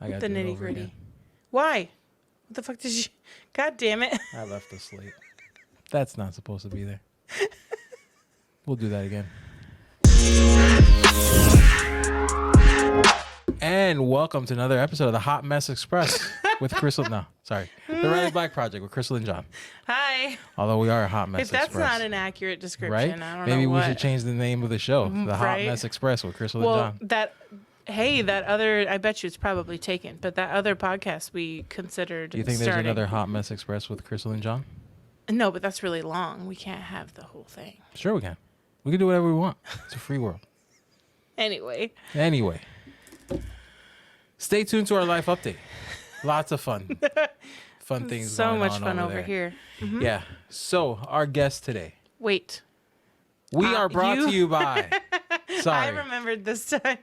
I got The to do it nitty over gritty. again. Why? What the fuck did you? God damn it! I left the slate. That's not supposed to be there. We'll do that again. And welcome to another episode of the Hot Mess Express with Crystal. No, sorry. The Riley Black Project with Crystal and John. Hi. Although we are a Hot Mess If that's Express. not an accurate description, Right? I don't Maybe know we what. should change the name of the show. The Hot Right? Mess Express with Crystal Well, and John. that other, I bet you it's probably taken, but that other podcast we considered Do you think starting. there's another Hot Mess Express with Crystal and John? No, but that's really long. We can't have the whole thing. Sure we can. We can do whatever we want. It's a free world. Anyway. Stay tuned to our life update. Lots of fun. Fun things So going much on fun over there. here. Mm-hmm. Yeah. So, our guest today. Wait. We are brought to you by... Sorry. I remembered this time.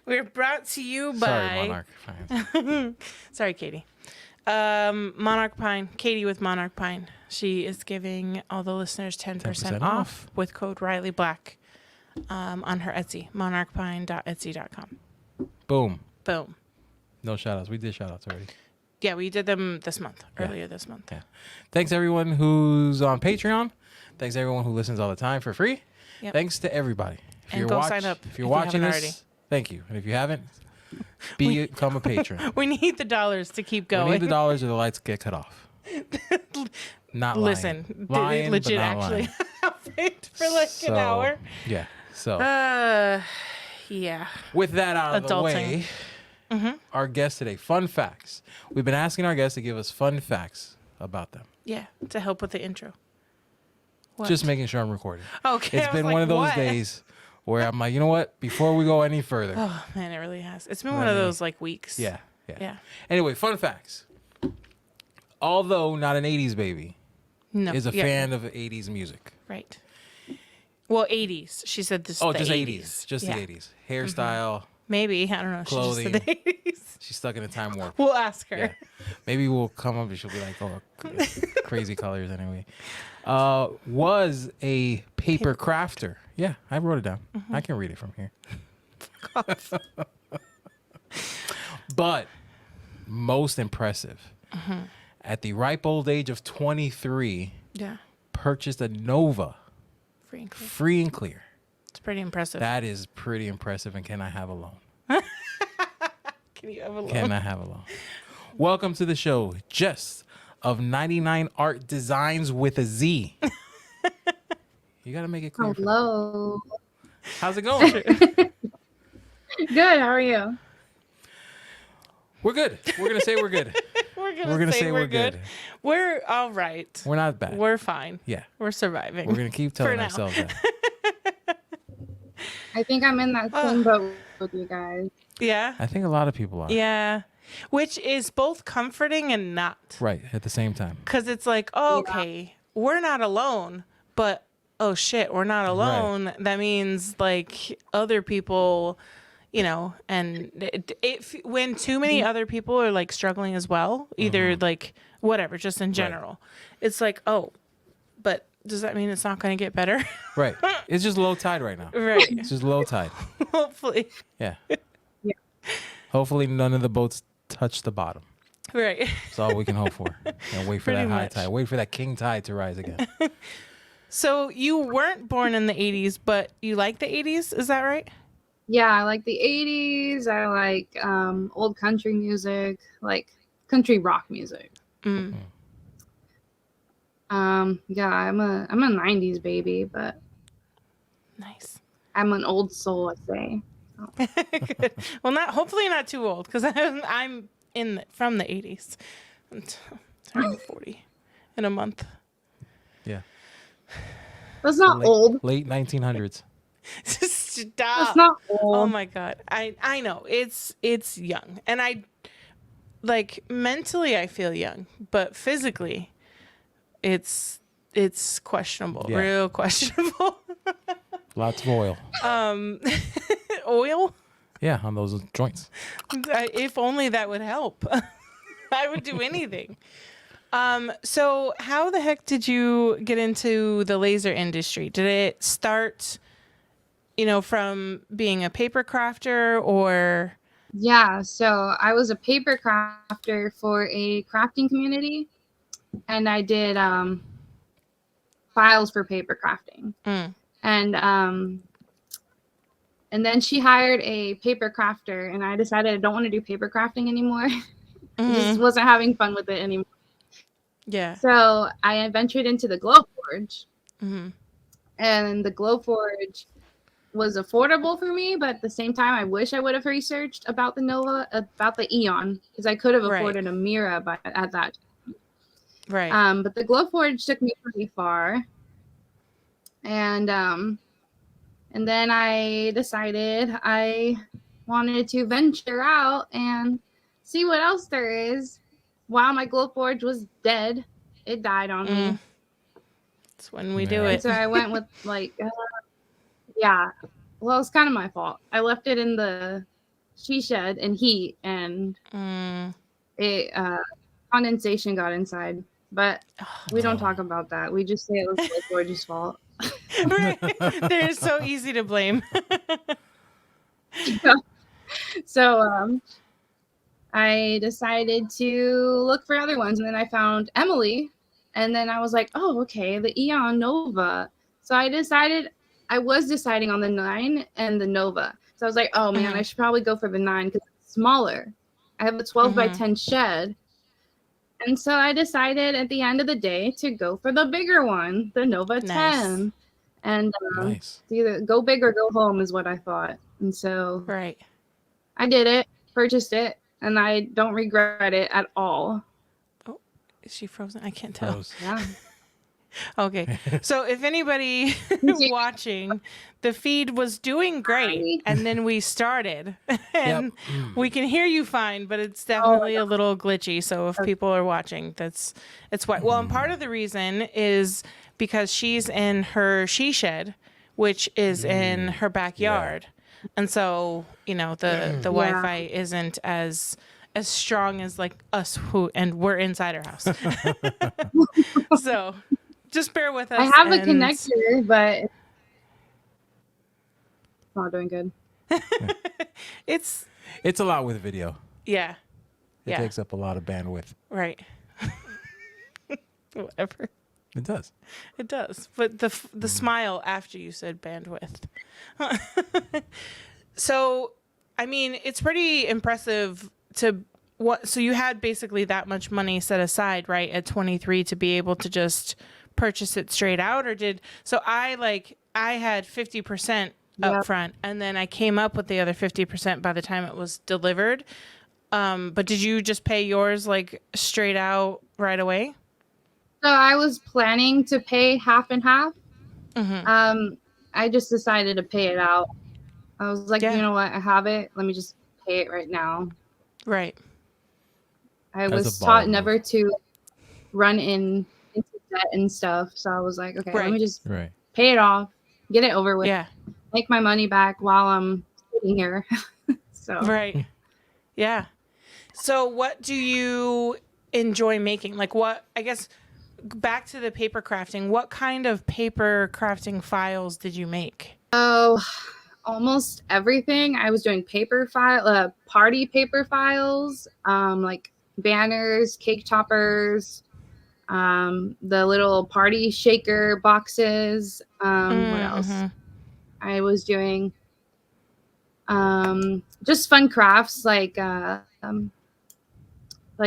We're brought to you by... Sorry, Monarch. Fine. Sorry, Katie. Monarch Pine. Katie with Monarch Pine. She is giving all the listeners 10% off with code Riley Black on her Etsy, monarchpine.etsy.com. Boom. Boom. No shout-outs. We did shout-outs already. Yeah, we did them this month, Yeah. earlier this month. Yeah. Thanks, everyone who's on Patreon. Thanks, everyone who listens all the time for free. Yep. Thanks to everybody. If And go sign up If you're if you watching haven't this, already. thank you. And if you haven't, become a patron. We need the dollars to keep going. We need the dollars or the lights get cut off. Not lying. Listen, Lying, legit but not actually lying. wait for like an hour. Yeah. So Yeah. with that out of the Adulting. way, our guest today, fun facts. We've been asking our guests to give us fun facts about them. Yeah, to help with the intro. What? Just making sure I'm recording. Okay. It's I was been like, one of those what? days where I'm like, you know what? Before we go any further. Oh man, it really has. It's been Let one of me- those like weeks. Yeah. Yeah. Anyway, fun facts. Although not an 80s baby, No. is a yeah, fan of 80s music. Right. Well, 80s. She said this. Oh, the just 80s. 80s. Just Yeah. the 80s. Hairstyle. Maybe I don't know. She Clothing. just said the 80s. She's stuck in a time warp. We'll ask her. Yeah. Maybe we'll come up and she'll be like, oh, crazy colors anyway. Was a paper crafter. Yeah, I wrote it down. I can read it from here. But most impressive, at the ripe old age of 23, Yeah. purchased a Nova, Free and clear. free and clear. It's pretty impressive. That is pretty impressive. And can I have a loan? Can you have a look? Can I have a loan? Welcome to the show, Jess of 99 Art DesignZ with a Z. You got to make it clear. Hello. How's it going? Good. How are you? We're good. We're going to say we're good. We're We're gonna say we're good. We're all right. We're not bad. We're fine. Yeah. We're surviving. We're going to keep telling now. ourselves that. I think I'm in that same boat with you guys. Yeah. I think a lot of people are. Yeah. Which is both comforting and not. Right. At the same time. Because it's like, oh, okay, we're not alone, but oh shit, we're not alone. That means like other people, you know, and when too many other people are like struggling as well, either like whatever, just in general, it's like, oh, but does that mean it's not going to get better? Right. It's just low tide right now. Right. It's just low tide. Hopefully. Yeah. Yeah. Hopefully none of the boats touch the bottom. Right. That's all we can hope for. And wait for Pretty that high much. tide. Wait for that king tide to rise again. So you weren't born in the 80s, but you like the 80s. Is that right? Yeah, I like the 80s. I like old country music, like country rock music. Mm. Yeah, I'm a 90s baby, but Nice. I'm an old soul, I say. Good. Well, hopefully not too old, because I'm from the 80s. I'm turning 40 in a month. Yeah. That's not late, old. Late 1900s. Stop. That's not old. Oh my god. I know it's young, and I like mentally I feel young, but physically it's questionable. Yeah. Real questionable. Lots of oil. Oil? Yeah, on those joints. If only that would help. I would do anything. So how the heck did you get into the laser industry? Did it start, from being a paper crafter, or Yeah, so I was a paper crafter for a crafting community, and I did files for paper crafting. Mm. And then she hired a paper crafter, and I decided I don't want to do paper crafting anymore. I just wasn't having fun with it anymore. Yeah. So I ventured into the Glow Forge, Mm-hmm. and the Glow Forge was affordable for me, but at the same time, I wish I would have researched about the Nova, about the Eon, because I could have afforded a Mira at that time. Right. But the Glow Forge took me pretty far, and then I decided I wanted to venture out and see what else there is. While my Glow Forge was dead, it died on me. That's when we do Yeah. And it. so I went with yeah. Well, it's kind of my fault. I left it in the she shed in heat, and it condensation got inside. But we don't talk about that. We just say it was the Forge's fault. Right. They're so easy to blame. So I decided to look for other ones, and then I found Emily, and then I was like, oh, okay, the Eon Nova. So I was deciding on the 9 and the Nova. So I was like, oh man, I should probably go for the 9 because it's smaller. I have a 12 by 10 shed. And so I decided at the end of the day to go for the bigger one, the Nova 10. And Nice. either go big or go home is what I thought. And so Right. I did it, purchased it, and I don't regret it at all. Oh, is she frozen? I can't tell. Froze. Yeah. Okay. So if anybody watching, the feed was doing great, and then we started, and we can hear you fine, but it's definitely a little glitchy. So if people are watching, it's why. Well, and part of the reason is because she's in her she shed, which is in her backyard, and so the Wi-Fi isn't as strong as like us and we're inside our house. So just bear with us. I have a connector, but it's not doing good. It's a lot with video. Yeah. It takes up a lot of bandwidth. Right. Whatever. It does. It does. But the smile after you said bandwidth. So, I mean, it's pretty impressive so you had basically that much money set aside, right, at 23 to be able to just purchase it straight out, or I had 50% up front, and then I came up with the other 50% by the time it was delivered. But did you just pay yours like straight out right away? So I was planning to pay half and half. I just decided to pay it out. I was like, you know what? I have it. Let me just pay it right now. Right. I was taught never to run into debt and stuff. So I was like, okay, let me just pay it off, get it over with, make my money back while I'm sitting here. So Right. Yeah. So what do you enjoy making? Like what, I guess, back to the paper crafting, what kind of paper crafting files did you make? Oh, almost everything. I was doing party paper files, like banners, cake toppers, the little party shaker boxes. What else? I was doing just fun crafts like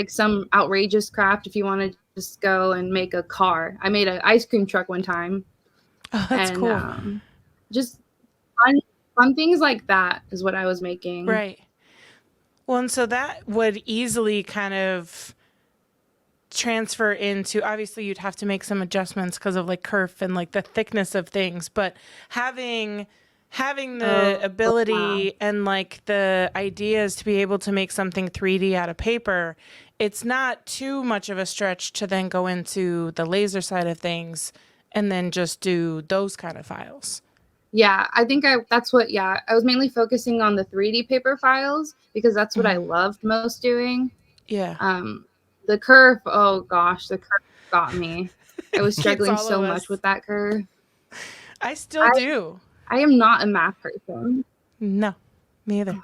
some outrageous craft if you want to just go and make a car. I made an ice cream truck one time. Oh, that's cool. Just fun things like that is what I was making. Right. Well, and so that would easily kind of transfer into, obviously you'd have to make some adjustments because of like kerf and like the thickness of things, but having the ability and like the ideas to be able to make something 3D out of paper, it's not too much of a stretch to then go into the laser side of things and then just do those kind of files. Yeah, I think I was mainly focusing on the 3D paper files because that's what I loved most doing. Yeah. The curve, oh gosh, the curve got me. I was struggling so much with that curve. I still do. I am not a math person. No, me either.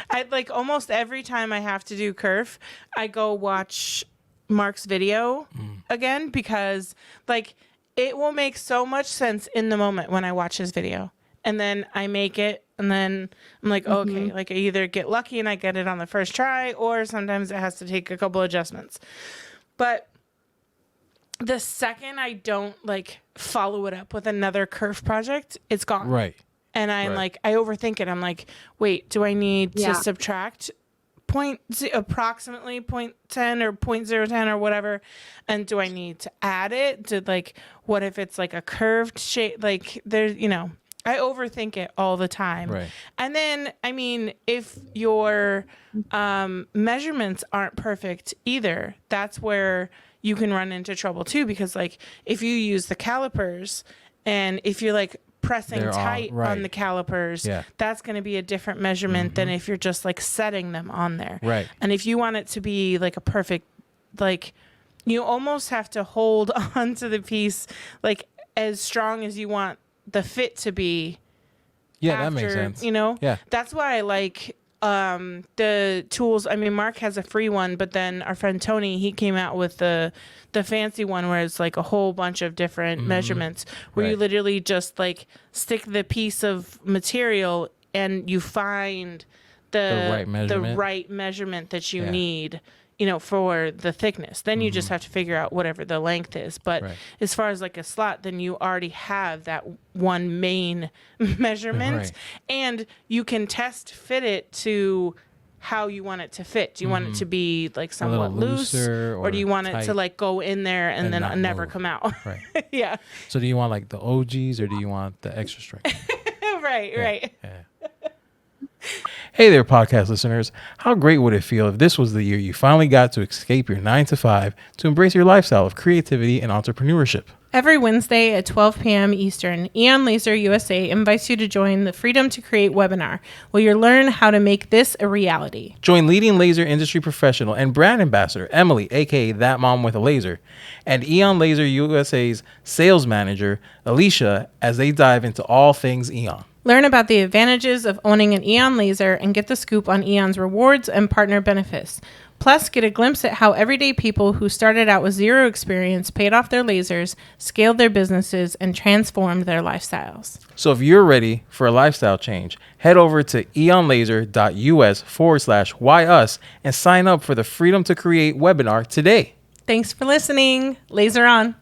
I like almost every time I have to do kerf, I go watch Mark's video again because like it will make so much sense in the moment when I watch his video. And then I make it and then I'm like, okay, like I either get lucky and I get it on the first try or sometimes it has to take a couple adjustments. But the second I don't like follow it up with another kerf project, it's gone. Right. And I'm like, I overthink it. I'm like, wait, do I need to subtract approximately 0.10 or 0.010 or whatever? And do I need to add it to like, what if it's like a curved shape? Like there's, you know, I overthink it all the time. Right. And then, I mean, if your measurements aren't perfect either, that's where you can run into trouble too. Because like if you use the calipers and if you're like pressing tight on the calipers, that's going to be a different measurement than if you're just like setting them on there. Right. And if you want it to be like a perfect, like you almost have to hold on to the piece like as strong as you want the fit to be. Yeah, after, that makes sense. You know? Yeah. That's why I like the tools. I mean, Mark has a free one, but then our friend Tony, he came out with the fancy one where it's like a whole bunch of different measurements where you literally just like stick the piece of material and you find the right measurement that you need, you know, for the thickness. Then you just have to figure out whatever the length is. But as far as like a slot, then you already have that one main measurement and you can test fit it to how you want it to fit. Do you want it to be like somewhat loose or do you want it to like go in there and then never come out? Right. Yeah. So do you want like the OGs or do you want the extra strength? Right. Yeah. Hey there, podcast listeners. How great would it feel if this was the year you finally got to escape your 9-to-5 to embrace your lifestyle of creativity and entrepreneurship? Every Wednesday at 12 p.m. Eastern, Eon Laser USA invites you to join the Freedom to Create webinar, where you'll learn how to make this a reality. Join leading laser industry professional and brand ambassador Emily, aka That Mom with a Laser, and Eon Laser USA's sales manager Alicia as they dive into all things Eon. Learn about the advantages of owning an Eon Laser and get the scoop on Eon's rewards and partner benefits. Plus, get a glimpse at how everyday people who started out with zero experience paid off their lasers, scaled their businesses, and transformed their lifestyles. So if you're ready for a lifestyle change, head over to eonlaser.us/whyus and sign up for the Freedom to Create webinar today. Thanks for listening. Laser on.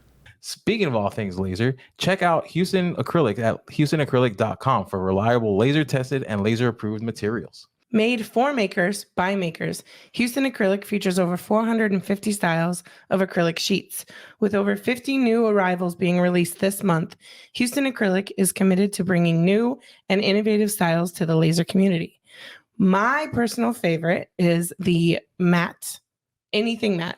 Speaking of all things laser, check out Houston Acrylic at houstonacrylic.com for reliable laser tested and laser approved materials. Made for makers by makers, Houston Acrylic features over 450 styles of acrylic sheets. With over 50 new arrivals being released this month, Houston Acrylic is committed to bringing new and innovative styles to the laser community. My personal favorite is the matte. Anything matte.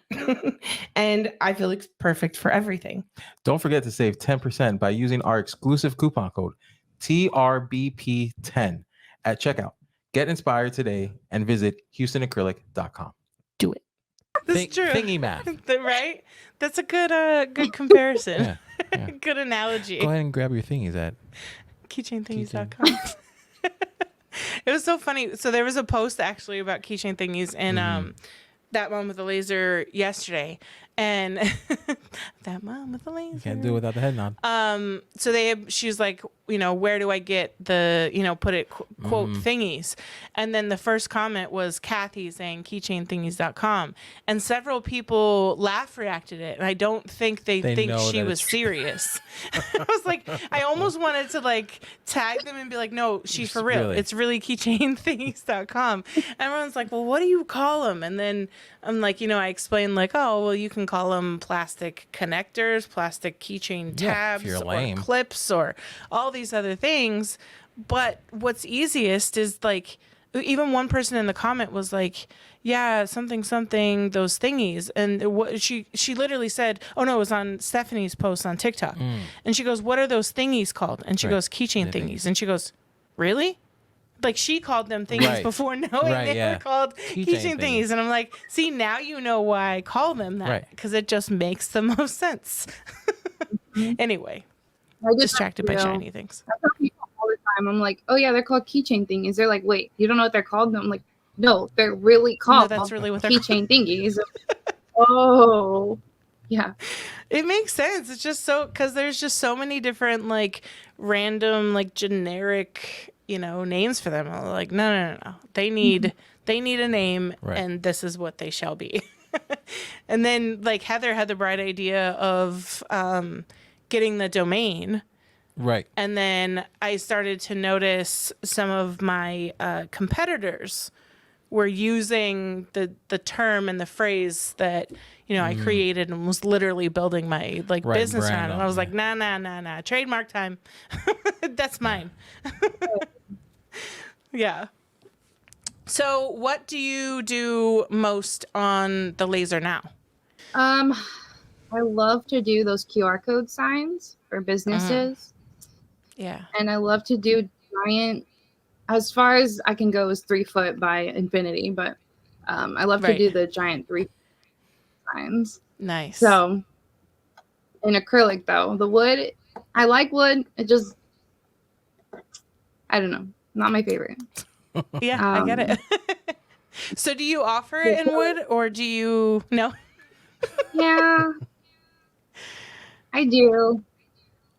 And I feel it's perfect for everything. Don't forget to save 10% by using our exclusive coupon code TRBP10 at checkout. Get inspired today and visit houstonacrylic.com. Do it. That's true. Thingy math. Right? That's a good comparison. Yeah. Good analogy. Go ahead and grab your thingies at keychainthingies.com. It was so funny. So there was a post actually about keychain thingies and That Mom with a Laser yesterday, and That Mom with a Laser. You can't do it without the head nod. So she's like, you know, where do I get the, you know, put it quote thingies? And then the first comment was Kathy saying keychainthingies.com, and several people reacted it, and I don't think they think she was serious. I was like, I almost wanted to like tag them and be like, no, she's for real. Really? It's really keychainthingies.com. Everyone's like, well, what do you call them? And then I'm like, you know, I explained like, oh, well, you can call them plastic connectors, plastic keychain tabs, or clips, or all these other things. But what's easiest is like, even one person in the comment was like, yeah, something, those thingies. And she literally said, oh no, it was on Stephanie's post on TikTok. And she goes, what are those thingies called? And she goes, keychain thingies. And she goes, really? Like she called them thingies before knowing they were called keychain thingies. And I'm like, see, now you know why I call them that, because it just makes the most sense. Anyway, distracted by shiny things. I tell people all the time. I'm like, oh yeah, they're called keychain thingies. They're like, wait, you don't know what they're called? And I'm like, no, they're really No, called that's really what they're called. keychain thingies. Oh, yeah. It makes sense. It's just so, because there's just so many different like random like generic, you know, names for them. I'm like, no. They need a name, Right. and this is what they shall be. And then like Heather had the bright idea of getting the domain. Right. And then I started to notice some of my competitors were using the term and the phrase that, you know, I created and was literally building my like Right, business brand around. And on, I was yeah. like, nah. Trademark time. That's mine. Yeah. So what do you do most on the laser now? I love to do those QR code signs for businesses. Yeah. And I love to do giant, as far as I can go is 3 foot by infinity, but I love to Right. do the giant 3 signs. Nice. So in acrylic though, the wood, I like wood. It just, I don't know, not my favorite. Yeah, I get it. So do you offer it in wood, or do you no? Yeah, I do.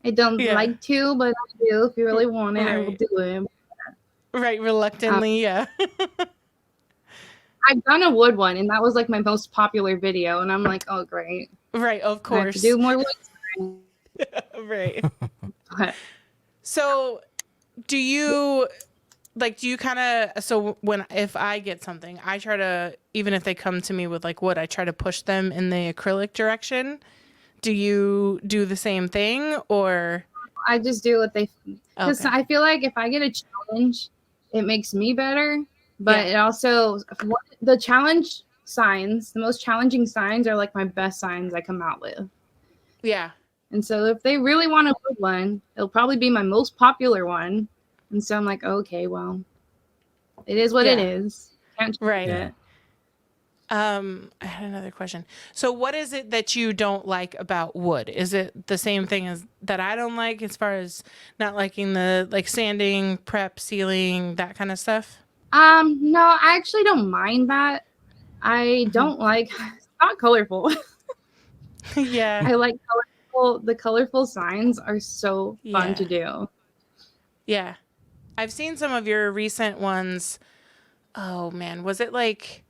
I don't Yeah. like to, but I do. If you really want it, I will Right. do it. Right, reluctantly, yeah. I've done a wood one, and that was like my most popular video. And I'm like, oh great, Right, of I have to course. do more wood. Right. But So do you kind of, so if I get something, I try to, even if they come to me with like wood, I try to push them in the acrylic direction. Do you do the same thing, or? I just do what they, because Okay. I feel like if I get a challenge, it makes me better. But Yeah. it also, the challenge signs, the most challenging signs are like my best signs I come out with. Yeah. And so if they really want a wood one, it'll probably be my most popular one. And so I'm like, okay, well, it is what it Yeah. is. Can't change Right. it. I had another question. So what is it that you don't like about wood? Is it the same thing as that I don't like, as far as not liking the like sanding, prep, sealing, that kind of stuff? No, I actually don't mind that. I don't like, it's not colorful. Yeah. I like colorful, the colorful signs are so fun Yeah. to do. Yeah. I've seen some of your recent ones. Oh man, was it like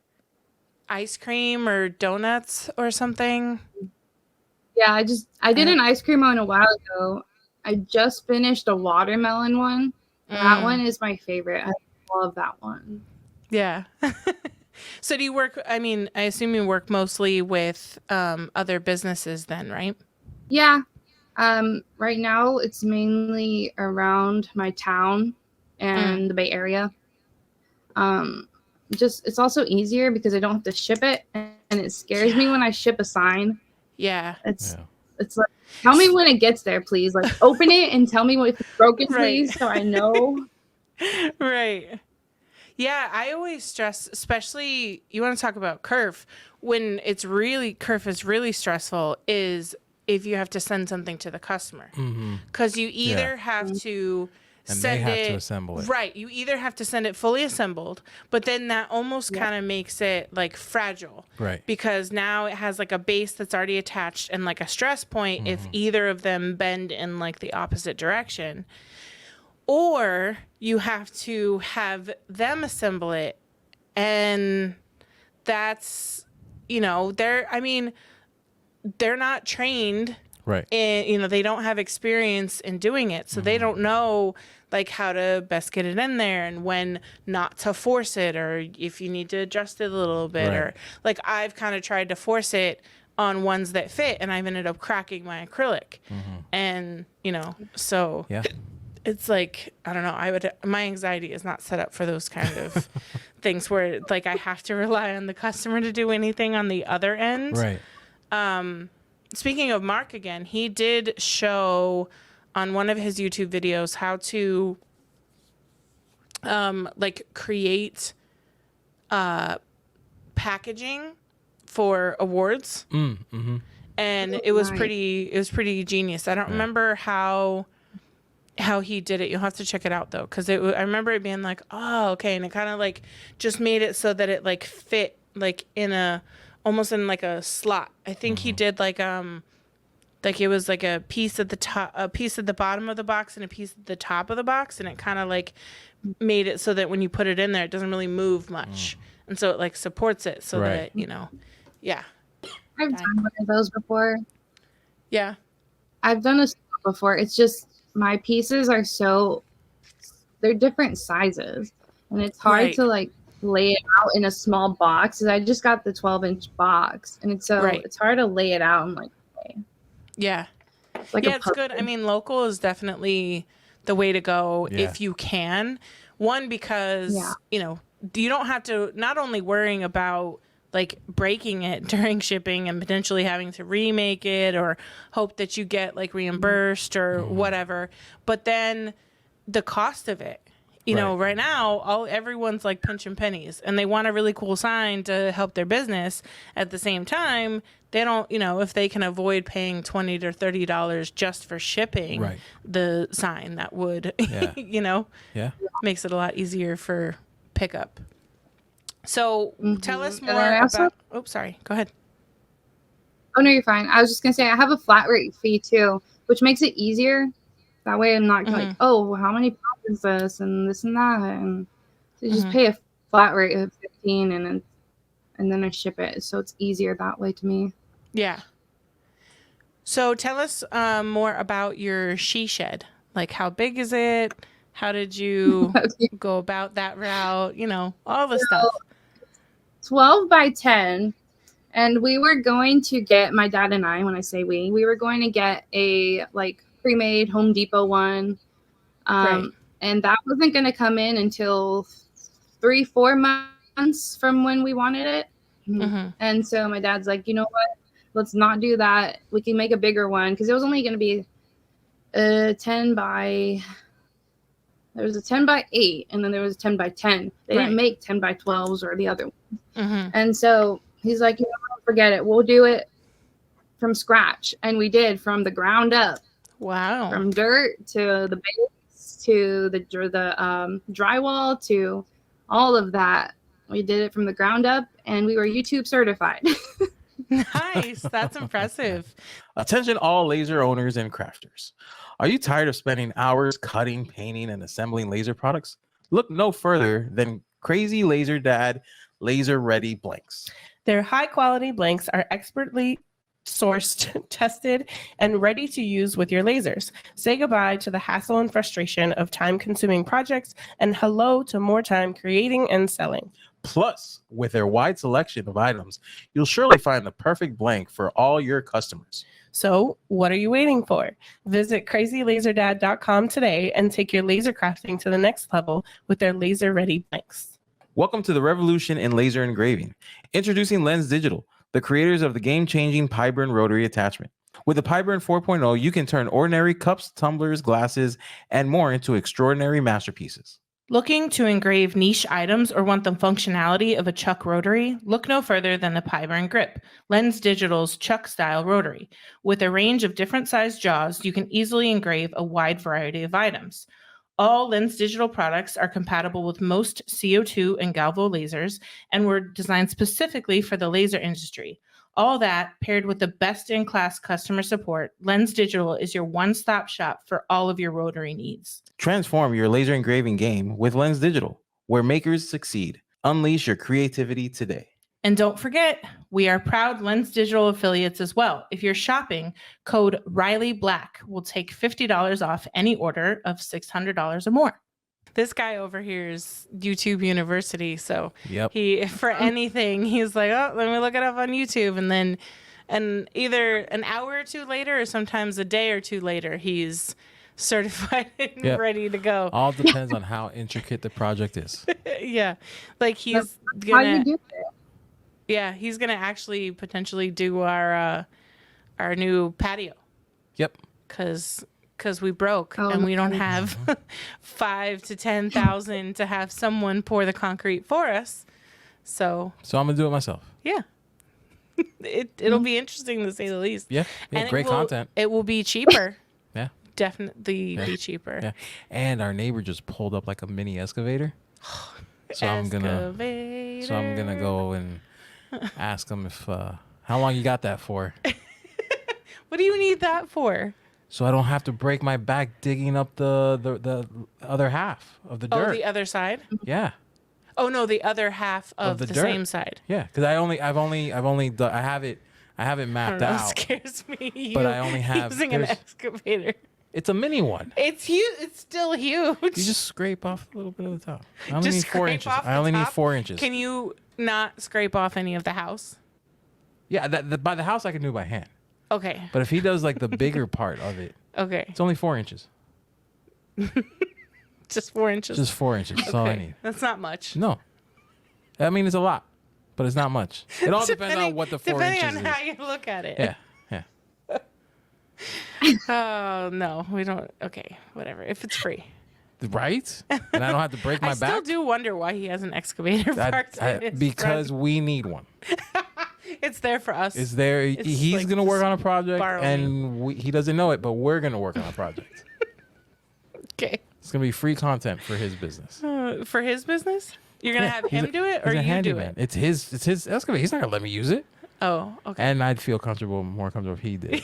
ice cream or donuts or something? Yeah, I did an ice cream one a while ago. I just finished a watermelon one. That one is my favorite. I love that one. Yeah. So do you work, I mean, I assume you work mostly with other businesses then, right? Yeah. Right now it's mainly around my town and the Bay Area. It's also easier because I don't have to ship it, and it scares me when I ship a sign. Yeah. It's like, tell me when it gets there, please. Like, open it and tell me if it's broken, Right. please, so I know. Right. Yeah, I always stress, especially you want to talk about kerf, when kerf is really stressful, is if you have to send something to the customer. Because you either have to And send they have it, to assemble it. Right. You either have to send it fully assembled, but then that almost kind of makes it like fragile. Right. Because now it has like a base that's already attached and like a stress point if either of them bend in like the opposite direction. Or you have to have them assemble it, and that's, they're not trained, Right. and they don't have experience in doing it, so they don't know like how to best get it in there and when not to force it, or if you need to adjust it a little bit. Right. Or like I've kind of tried to force it on ones that fit, and I've ended up cracking my acrylic. And so Yeah. it's like, I don't know, my anxiety is not set up for those kind of things where like I have to rely on the customer to do anything on the other end. Right. Speaking of Mark again, he did show on one of his YouTube videos how to like create packaging for awards. And it was Nice. pretty genius. I don't remember how how he did it. You'll have to check it out though, because I remember it being like, oh, okay, and it kind of like just made it so that it like fit like in a almost in like a slot. I think he did like it was like a piece at the top, a piece at the bottom of the box, and a piece at the top of the box, and it kind of like made it so that when you put it in there, it doesn't really move much, and so it like supports it so that yeah. I've done one of those before. Yeah. I've done a spot before. It's just my pieces are they're different sizes, and it's hard to like lay it out in a small box. Cause I just got the 12-inch box, and it's hard to lay it out. I'm like, okay. Yeah. Like it's good. I mean, local is definitely the way to go if you can. One, because, you know, you don't have to not only worrying about like breaking it during shipping and potentially having to remake it or hope that you get like reimbursed or whatever, but then the cost of it. You know, right now, everyone's like pinching pennies, and they want a really cool sign to help their business. At the same time, they don't, you know, if they can avoid paying $20 to $30 just for shipping the sign, that would, you know, makes it a lot easier for pickup. So tell us more about. Oh, sorry. Go ahead. Oh no, you're fine. I was just gonna say I have a flat rate fee too, which makes it easier. That way I'm not like, oh, how many pounds is this and this and that, and so you just pay a flat rate of 15 and then I ship it. So it's easier that way to me. Yeah. So tell us more about your she shed. Like, how big is it? How did you go about that route? You know, all the stuff. 12 by 10. And we were going to get, my dad and I, when I say we were going to get a like pre-made Home Depot one. And that wasn't going to come in until 3-4 months from when we wanted it. And so my dad's like, you know what? Let's not do that. We can make a bigger one, because it was only going to be 10 by... There was a 10 by 8, and then there was a 10 by 10. They didn't make 10 by 12s or the other ones. And so he's like, you know what, forget it. We'll do it from scratch. And we did, from the ground up. Wow. From dirt to the base to the drywall to all of that. We did it from the ground up, and we were YouTube certified. Nice. That's impressive. Attention all laser owners and crafters. Are you tired of spending hours cutting, painting, and assembling laser products? Look no further than Crazy Laser Dad Laser Ready Blanks. Their high-quality blanks are expertly sourced, tested, and ready to use with your lasers. Say goodbye to the hassle and frustration of time-consuming projects, and hello to more time creating and selling. Plus, with their wide selection of items, you'll surely find the perfect blank for all your customers. So, what are you waiting for? Visit crazylaserdad.com today and take your laser crafting to the next level with their laser-ready blanks. Welcome to the revolution in laser engraving. Introducing Lens Digital, the creators of the game-changing Pyburn rotary attachment. With the Pyburn 4.0, you can turn ordinary cups, tumblers, glasses, and more into extraordinary masterpieces. Looking to engrave niche items or want the functionality of a chuck rotary? Look no further than the Pyburn Grip, Lens Digital's chuck-style rotary. With a range of different sized jaws, you can easily engrave a wide variety of items. All Lens Digital products are compatible with most CO2 and Galvo lasers and were designed specifically for the laser industry. All that, paired with the best-in-class customer support, Lens Digital is your one-stop shop for all of your rotary needs. Transform your laser engraving game with Lens Digital, where makers succeed. Unleash your creativity today. And don't forget, we are proud Lens Digital affiliates as well. If you're shopping, code RileyBlack will take $50 off any order of $600 or more. This guy over here is YouTube University, so he, for anything, he's like, oh, let me look it up on YouTube, and either an hour or two later, or sometimes a day or two later, he's certified and ready to go. All depends on how intricate the project is. Yeah, like he's he's gonna actually potentially do our new patio. Yep. Because we broke and we don't have 5,000 to 10,000 to have someone pour the concrete for us. So I'm gonna do it myself. Yeah. It'll be interesting to say the least. Yeah, and great content. It will be cheaper. Yeah. definitely be cheaper. Yeah. And our neighbor just pulled up like a mini excavator. So I'm gonna go and ask him if how long you got that for? What do you need that for? So I don't have to break my back digging up the other half of the dirt. Oh, the other side? Yeah. Oh no, the other half of the dirt. same side. Yeah, because I have it mapped That out. scares me. But I only have using an excavator. It's a mini one. It's huge. It's still huge. You just scrape off a little bit of the top. I only Just need 4 scrape inches. off I the only need top? 4 inches. Can you not scrape off any of the house? Yeah, by the house I can do by hand. Okay. But if he does like the bigger part of it, Okay. it's only 4 inches. Just 4 inches. Just 4 inches. That's all I need. That's not much. No. I mean, it's a lot, but it's not much. It all depends on what the 4 inches Depending on is. how you look at it. Yeah. Oh, no. We don't. Okay. Whatever. If it's free. Right? And I don't have to break my I still back. do wonder why he has an excavator parked in his Because front. we need one. It's there for us. It's there. It's He's like going to work just on a project, borrow me. and he doesn't know it, but we're going to work on a project. Okay. It's going to be free content for his business. For his business? You're going to have him do it or He's a you do handyman. it? It's his excavator. He's not going to let me use it. Oh, okay. And I'd feel more comfortable if he did.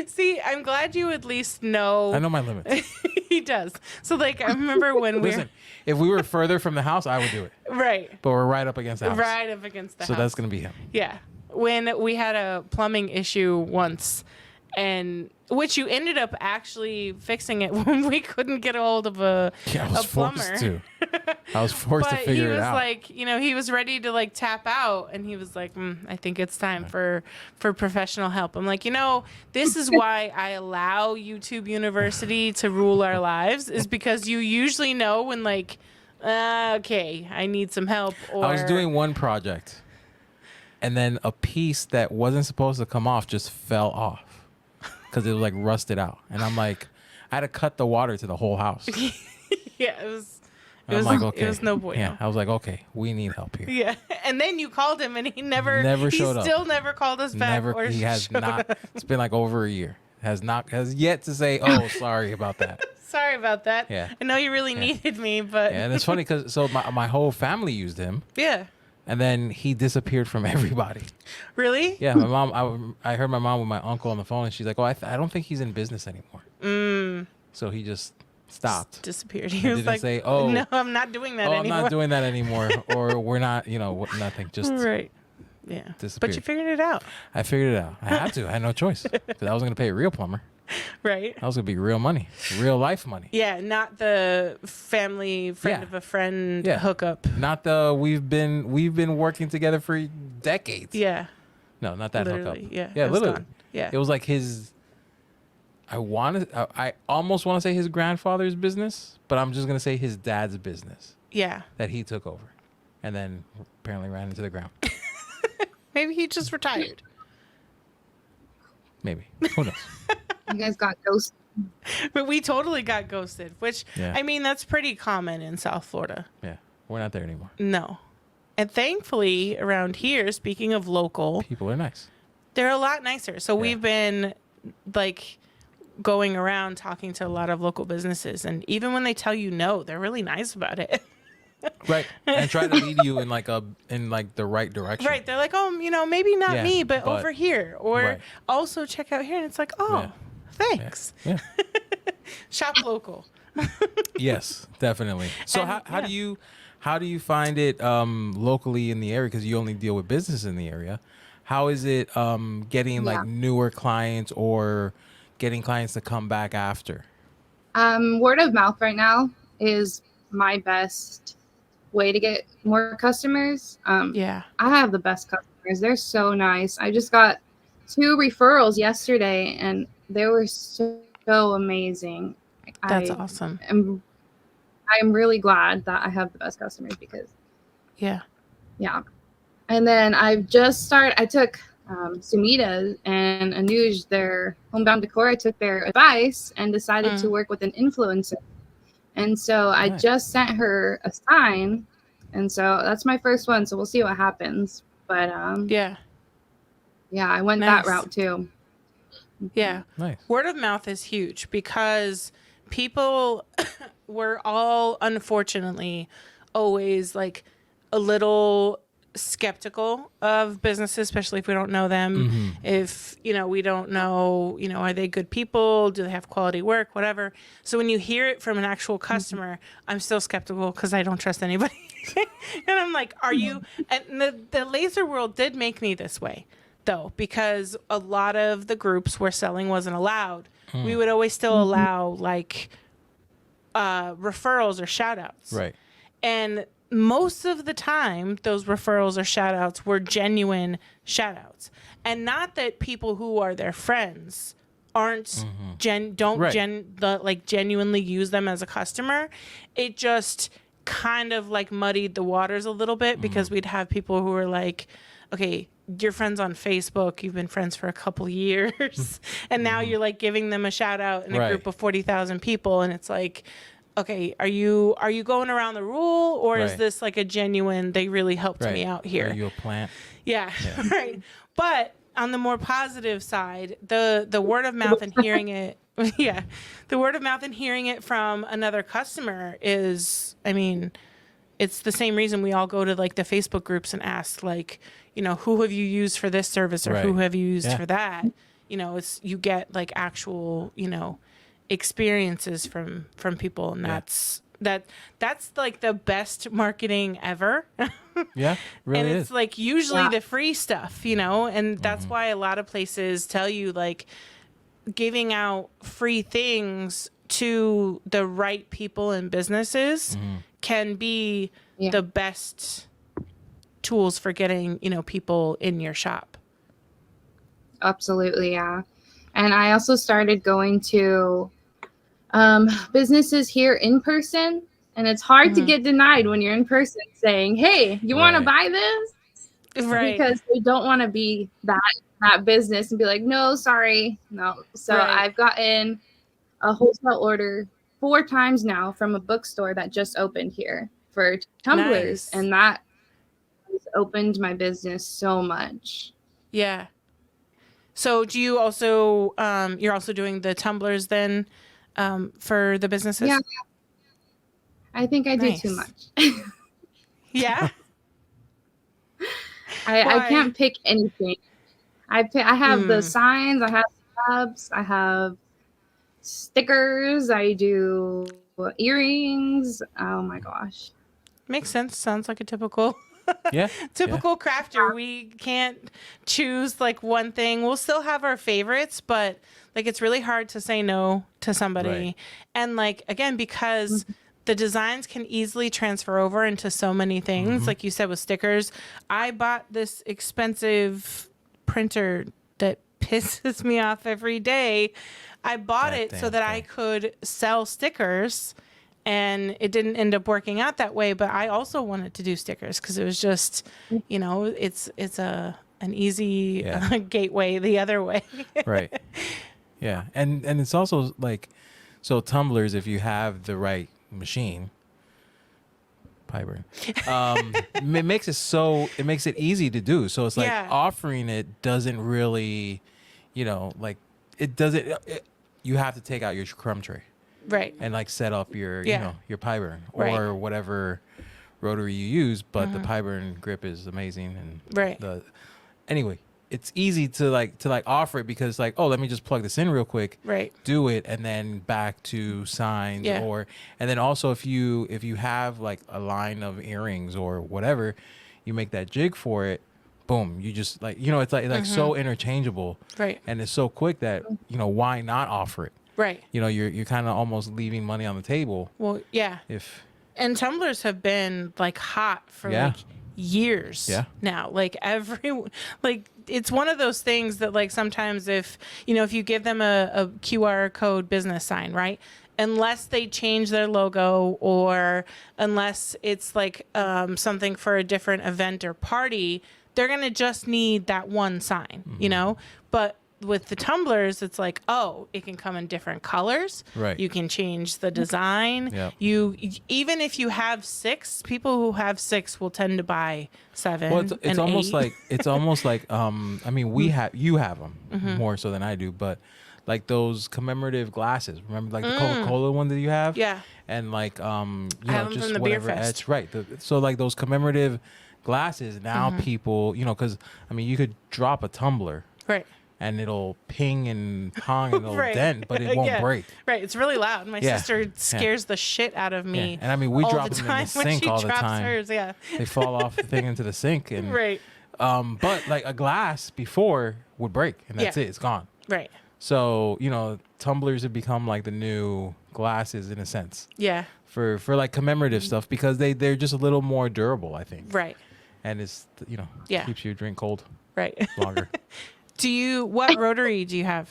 See, I'm glad you at least know. I know my limits. He does. So, like, I remember when Listen, if we were further from the house, I would do it. Right. But we're right up against the house. Right up against the So house. that's going to be him. Yeah. When we had a plumbing issue once, and which you ended up actually fixing it when we couldn't get a hold of a plumber. Forced to. I was forced But to figure it out. Like, he was ready to like tap out, and he was like, I think it's time for professional help. I'm like, this is why I allow YouTube University to rule our lives, is because you usually know when like, okay, I need some help. Or I was doing one project, and then a piece that wasn't supposed to come off just fell off because it was like rusted out. And I'm like, I had to cut the water to the whole house. Yeah, it was. I'm like, okay. It was no bueno. Yeah, I was like, okay, we need help here. Yeah, and then you called him, and he never showed up. He still never called us back. He has showed not. up. It's been like over a year. Has yet to say, oh, sorry about that. Sorry about that. Yeah. I know you really needed me, but Yeah, and it's funny because my whole family used him, yeah. and then he disappeared from everybody. Really? Yeah, my mom. I heard my mom with my uncle on the phone, and she's like, "Oh, I don't think he's in business anymore." So he just stopped. Disappeared. He was didn't like, say, "Oh, no, I'm not doing that I'm anymore." not doing that anymore," or "We're not, nothing." Just Right. Yeah. But disappeared. you figured it out, I figured it out. I had to. I had no choice because I was going to pay a real plumber. right? That was going to be real money, real life money. Yeah, not the family friend Yeah. of a friend Yeah. hookup. Not the we've been working together for decades. Yeah. No, not that Literally. hookup. Yeah. Yeah, it was literally. gone. Yeah. It was like his. I almost want to say his grandfather's business, but I'm just gonna say his dad's business Yeah. that he took over, and then apparently ran into the ground. Maybe he just retired. Maybe, who knows? You guys got ghosted. But we totally got ghosted, which Yeah. I mean that's pretty common in South Florida. Yeah, we're not there anymore. No. And thankfully around here, speaking of local, People are nice. they're a lot nicer. So we've been like going around talking to a lot of local businesses, and even when they tell you no, they're really nice about it. Right, and try to lead you in like the right direction. Right. They're like, oh, maybe not Yeah, me, but but- over here. Or Right. also check out here. And it's like, oh, Yeah. thanks. Yeah. Shop local. Yes, definitely. So And, how do you find it locally in the area? Because you only deal with business in the area. How is it getting like newer clients or getting clients to come back after? Word of mouth right now is my best way to get more customers. Yeah. I have the best customers. They're so nice. I just got 2 referrals yesterday, and they were so amazing. That's awesome. I'm really glad that I have the best customers because, Yeah. yeah. And then I took Sumida and Anuj, their homebound decor. I took their advice and decided to work with an influencer. And so I just sent her a sign. And so that's my first one. So we'll see what happens. But Yeah. yeah, I went Nice. that route too. Yeah. Nice. Word of mouth is huge because people were all, unfortunately, always like a little skeptical of businesses, especially if we don't know them. If, we don't know, are they good people? Do they have quality work? Whatever. So when you hear it from an actual customer, I'm still skeptical because I don't trust anybody. And I'm like, are you? And the laser world did make me this way, though, because a lot of the groups where selling wasn't allowed, we would always still allow like referrals or shout outs. Right. And most of the time, those referrals or shout outs were genuine shout outs. And not that people who are their friends aren't genuinely use them as a customer. It just kind of like muddied the waters a little bit because we'd have people who were like, okay, you're friends on Facebook, you've been friends for a couple years, and now you're like giving them a shout out in a group of 40,000 people, and it's like, okay, are you going around the rule, or is this like a genuine, they really helped me out here? Are you a plant? Yeah. Right. But on the more positive side, the word of mouth and hearing it, the word of mouth and hearing it from another customer is, I mean, it's the same reason we all go to like the Facebook groups and ask like, who have you used for this service or who have you used for that? It's, you get like actual, experiences from people, and that's like the best marketing ever. Yeah, really. And is. it's like usually the free stuff, and that's why a lot of places tell you like giving out free things to the right people and businesses can be the best tools for getting, people in your shop. Absolutely, yeah. And I also started going to businesses here in person, and it's hard to get denied when you're in person saying, hey, you want to buy this? Right. Because they don't want to be that business and be like, no, sorry, no. So I've gotten a wholesale order 4 times now from a bookstore that just opened here for tumblers. And that has opened my business so much. Yeah. So do you also, you're also doing the tumblers then for the businesses? Yeah. I think I do too much. Yeah. I can't pick anything. I have the signs, I have tabs, I have stickers, I do earrings. Oh my gosh. Makes sense. Sounds like a typical crafter. We can't choose like one thing. We'll still have our favorites, but like it's really hard to say no to somebody. Right. And like again, because the designs can easily transfer over into so many things. Like you said with stickers, I bought this expensive printer that pisses me off every day. I bought it so that I could sell stickers, and it didn't end up working out that way. But I also wanted to do stickers because it was just, it's an easy gateway the other way. Right. Yeah. And it's also like, so tumblers, if you have the right machine, Piper, it makes it easy to do. So it's like offering it doesn't really, like it doesn't, you have to take out your crumb tray. Right. And like set up your, your pie burn or whatever rotary you use, but the pie burn grip is amazing. And anyway, it's easy to offer it because like, oh, let me just plug this in real quick, do it, and then back to signs and then also if you have like a line of earrings or whatever, you make that jig for it. Boom, you just like, it's like so interchangeable, right? And it's so quick that why not offer it? Right. You're kind of almost leaving money on the table. Well, yeah. And tumblers have been like hot for like years now. Like it's one of those things that like sometimes if you give them a QR code business sign, right? Unless they change their logo or unless it's like something for a different event or party, they're going to just need that one sign, But with the tumblers, it's like, oh, it can come in different colors. Right. You can change the design. Yep. Even if you have 6, people who have 6 will tend to buy 7. Well, it's and almost 8. like I mean, you have them more so than I do, but like those commemorative glasses. Remember, like the Coca-Cola one that you have. Yeah. And like I you have know, them just from the Beer whatever Fest. etch. Right. So like those commemorative glasses. Now people, you know, because I mean, you could drop a tumbler. Right. And it'll ping and pong and it'll Right. dent, but it won't Yeah. break. Right. It's really loud. My Yeah. sister scares the shit out of me. Yeah. And I mean, we all drop the them in the time when sink she all the drops time. hers. Yeah. They fall off the thing into the sink, and Right. but like a glass before would break, and that's Yeah. it. It's gone. Right. So you know, tumblers have become like the new glasses in a sense Yeah. for like commemorative stuff because they're just a little more durable, I think. Right. And it's Yeah. keeps your drink cold Right. longer. What rotary do you have?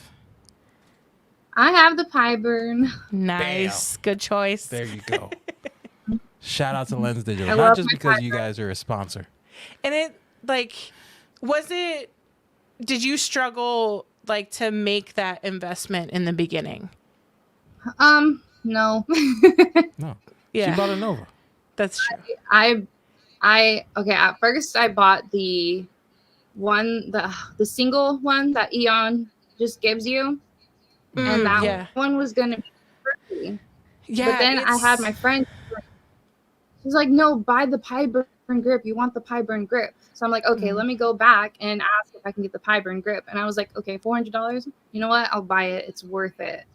I have the Pyburn. Nice. Good choice. There you go. Shout out to Lens Digital, I not love just my because you guys are a sponsor. And it did you struggle like to make that investment in the beginning? No. No, Yeah. she bought a Nova. That's true. Okay, at first I bought the single one that Eon just gives you. And that yeah. one was gonna be free. Yeah. But then I had my friend, she's like, no, buy the Pyburn grip. You want the Pyburn grip. So I'm like, okay, let me go back and ask if I can get the Pyburn grip. And I was like, okay, $400. You know what? I'll buy it. It's worth it.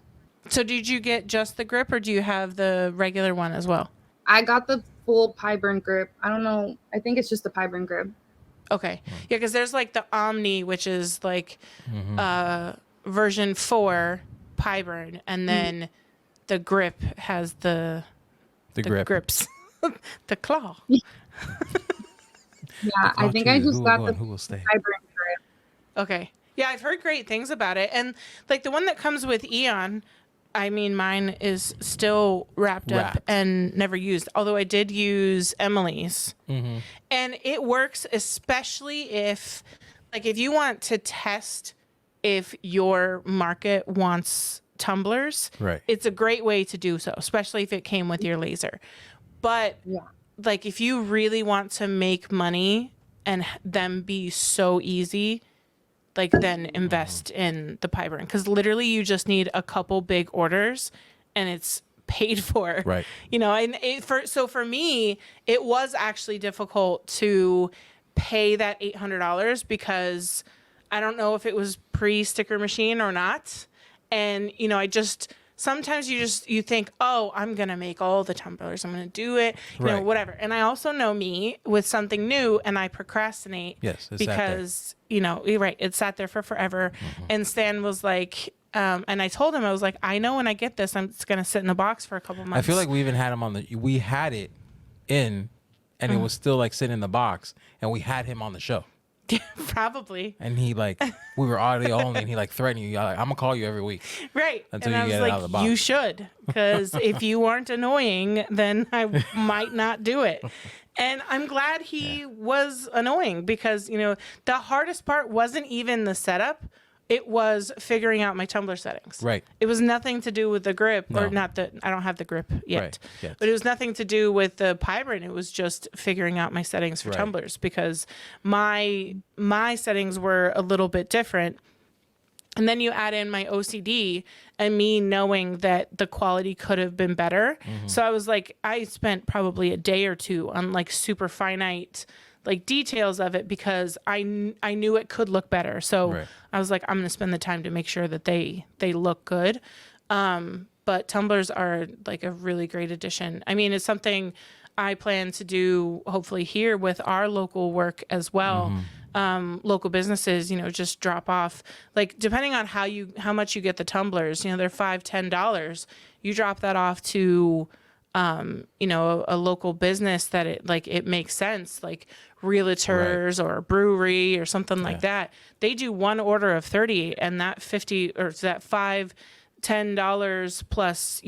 So did you get just the grip or do you have the regular one as well? I got the full Pyburn grip. I don't know. I think it's just the Pyburn grip. Okay. Yeah, because there's like the Omni, which is like version 4 Pyburn, and then the grip has the grip. grips. The claw. Yeah, I think I just got the who will stay. Pyburn grip. Okay. Yeah, I've heard great things about it. And like the one that comes with Eon, I mean, mine is still wrapped up and never used. Although I did use Emily's. And it works, especially if you want to test if your market wants tumblers. Right. It's a great way to do so, especially if it came with your laser. But like if you really want to make money and them be so easy, like then invest in the Pyburn, because literally you just need a couple big orders and it's paid for. Right. You know, and for me, it was actually difficult to pay that $800 because I don't know if it was pre-sticker machine or not. And, you know, sometimes you think, oh, I'm going to make all the tumblers. I'm going to do it, you know, whatever. And I also know me with something new and I procrastinate. Yes, because, you know, you're right. It sat there for forever. And Stan was like, and I told him, I was like, I know when I get this, it's going to sit in the box for a couple months. I feel like we even had him we had it in and it was still like sitting in the box and we had him on the show. Probably. And he we were audio only and he threatened you. Like, I'm going to call you every week. Right. Until and you I get was it out of the box. You should, because if you weren't annoying, then I might not do it. And I'm glad he was annoying because, you know, the hardest part wasn't even the setup. It was figuring out my tumbler settings. Right. It was nothing to do with the grip No. or not that I don't have the grip yet. Right. Yes. But it was nothing to do with the Pyburn. It was just figuring out my settings for tumblers because my settings were a little bit different. And then you add in my OCD and me knowing that the quality could have been better. So I was like, I spent probably a day or two on super finite details of it because I knew it could look better. So I was like, I'm going to spend the time to make sure that they look good. But tumblers are a really great addition. I mean, it's something I plan to do hopefully here with our local work as well. Local businesses, just drop off, depending on how much you get the tumblers, they're $5-10. You drop that off to, a local business that it makes sense, like realtors or a brewery or something like that. They do one order of 30 and that 50 or that $5-10 plus,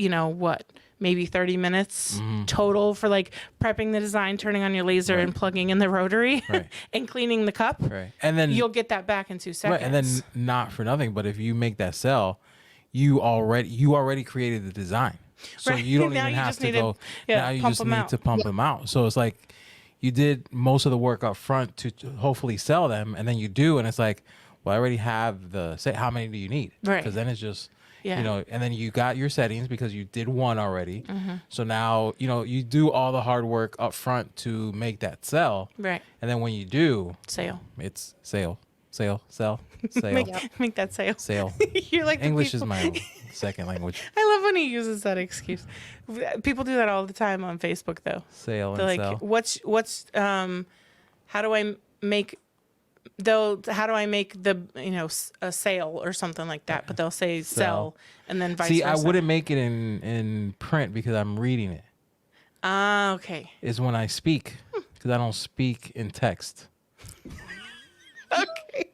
maybe 30 minutes Mhm. total for like prepping the design, turning on your laser, Right. and plugging in the rotary Right. and cleaning the cup. Right. And then You'll get that back in 2 seconds. right, and then not for nothing, but if you make that cell, you already created the design. So Right. you don't Now even you have just to need to, go. yeah, Now you pump just them need out. to pump them out. So it's like you did most of the work up front to hopefully sell them, and then you do, and it's like, well, I already have say how many do you need? Right. Because then it's just Yeah. you know, and then you got your settings because you did one already. Mm-hmm. So now you do all the hard work up front to make that sell, Right. and then when you do, Sale. it's sale, sell, Make, sale, make that sale. sale. You're like the English is people- my second language. I love when he uses that excuse. People do that all the time on Facebook, though. Sale and They're like, sell. what's how do I make the a sale or something like that? But they'll say sell and then vice See, versa. I wouldn't make it in print because I'm reading it. Ah, okay. Is when I speak because I don't speak in text. Okay.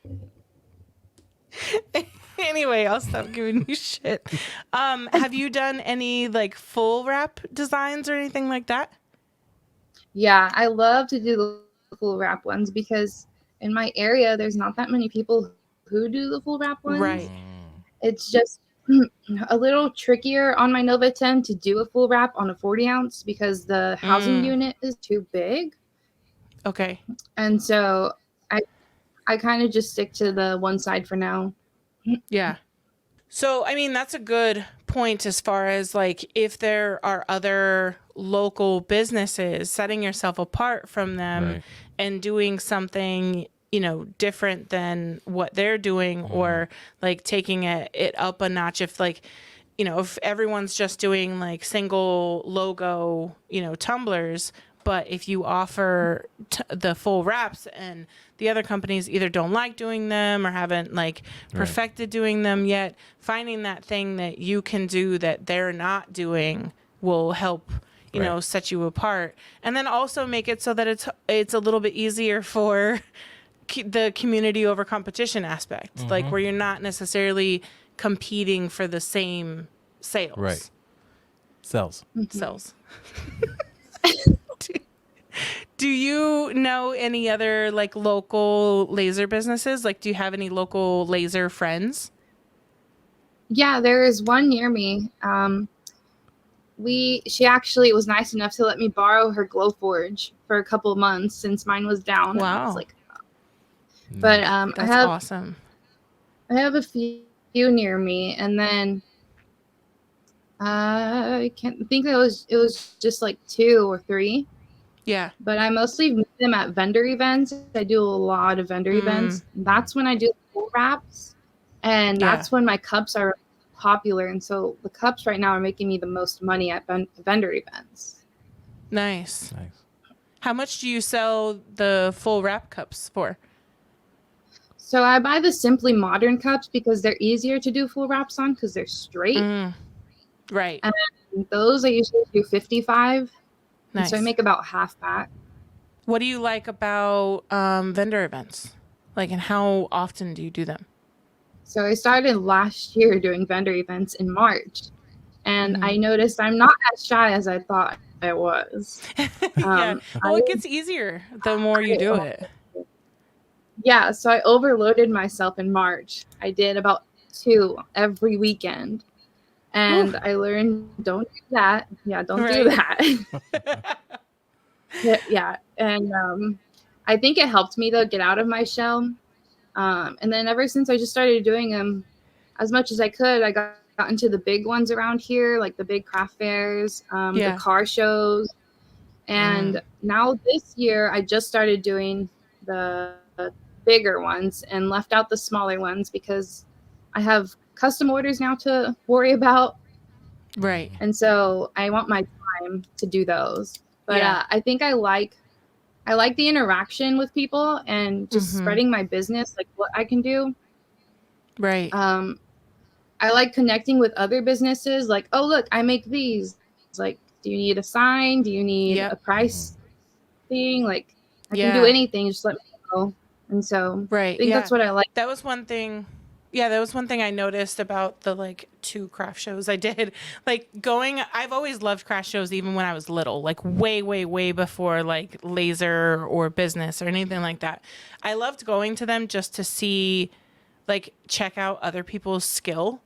Anyway, I'll stop giving you shit. Have you done any like full wrap designs or anything like that? Yeah, I love to do the full wrap ones because in my area, there's not that many people who do the full wrap ones. Right. It's just a little trickier on my Nova 10 to do a full wrap on a 40 ounce because the housing unit is too big. Okay. And so I kind of just stick to the one side for now. Yeah. So, I mean, that's a good point as far as like if there are other local businesses, setting yourself apart from them Right. and doing something, different than what they're doing or like taking it up a notch. If like, if everyone's just doing like single logo, tumblers, but if you offer the full wraps and the other companies either don't like doing them or haven't like perfected doing them yet, finding that thing that you can do that they're not doing will help, set you apart. And then also make it so that it's a little bit easier for the community over competition aspect, like where you're not necessarily competing for the same sales. Right. Sales. Sales. Do you know any other like local laser businesses? Like, do you have any local laser friends? Yeah, there is one near me. She actually was nice enough to let me borrow her Glowforge for a couple of months since mine was down. And I was Wow. like, but That's awesome. I have a few near me, and then I can't think it was just like 2 or 3. Yeah. But I mostly meet them at vendor events. I do a lot of vendor events. That's when I do full wraps, and that's when my cups are popular. And so the cups right now are making me the most money at vendor events. Nice. How much do you sell the full wrap cups for? So I buy the Simply Modern cups because they're easier to do full wraps on because they're straight. Right. And those I usually do 55. Nice. So I make about half that. What do you like about vendor events? Like, and how often do you do them? So I started last year doing vendor events in March, and I noticed I'm not as shy as I thought I was. Yeah. Well, it gets easier the more you do it. Yeah, so I overloaded myself in March. I did about 2 every weekend. And I learned, don't do that. Yeah, don't do that. Yeah. And I think it helped me, though, get out of my shell. And then ever since I just started doing them as much as I could, I got into the big ones around here, like the big craft fairs, the car shows. And now this year, I just started doing the bigger ones and left out the smaller ones because I have custom orders now to worry about. Right. And so I want my time to do those. But I think I like the interaction with people and just spreading my business, like what I can do. Right. I like connecting with other businesses, like, oh, look, I make these. It's like, do you need a sign? Do you need a price thing? Like, I can do anything. Just let me know. And so I think that's what I like. That was one thing Yeah, that was one thing I noticed about the like 2 craft shows I did. Like I've always loved craft shows even when I was little, like way, way, way before like laser or business or anything like that. I loved going to them just to see, like, check out other people's skill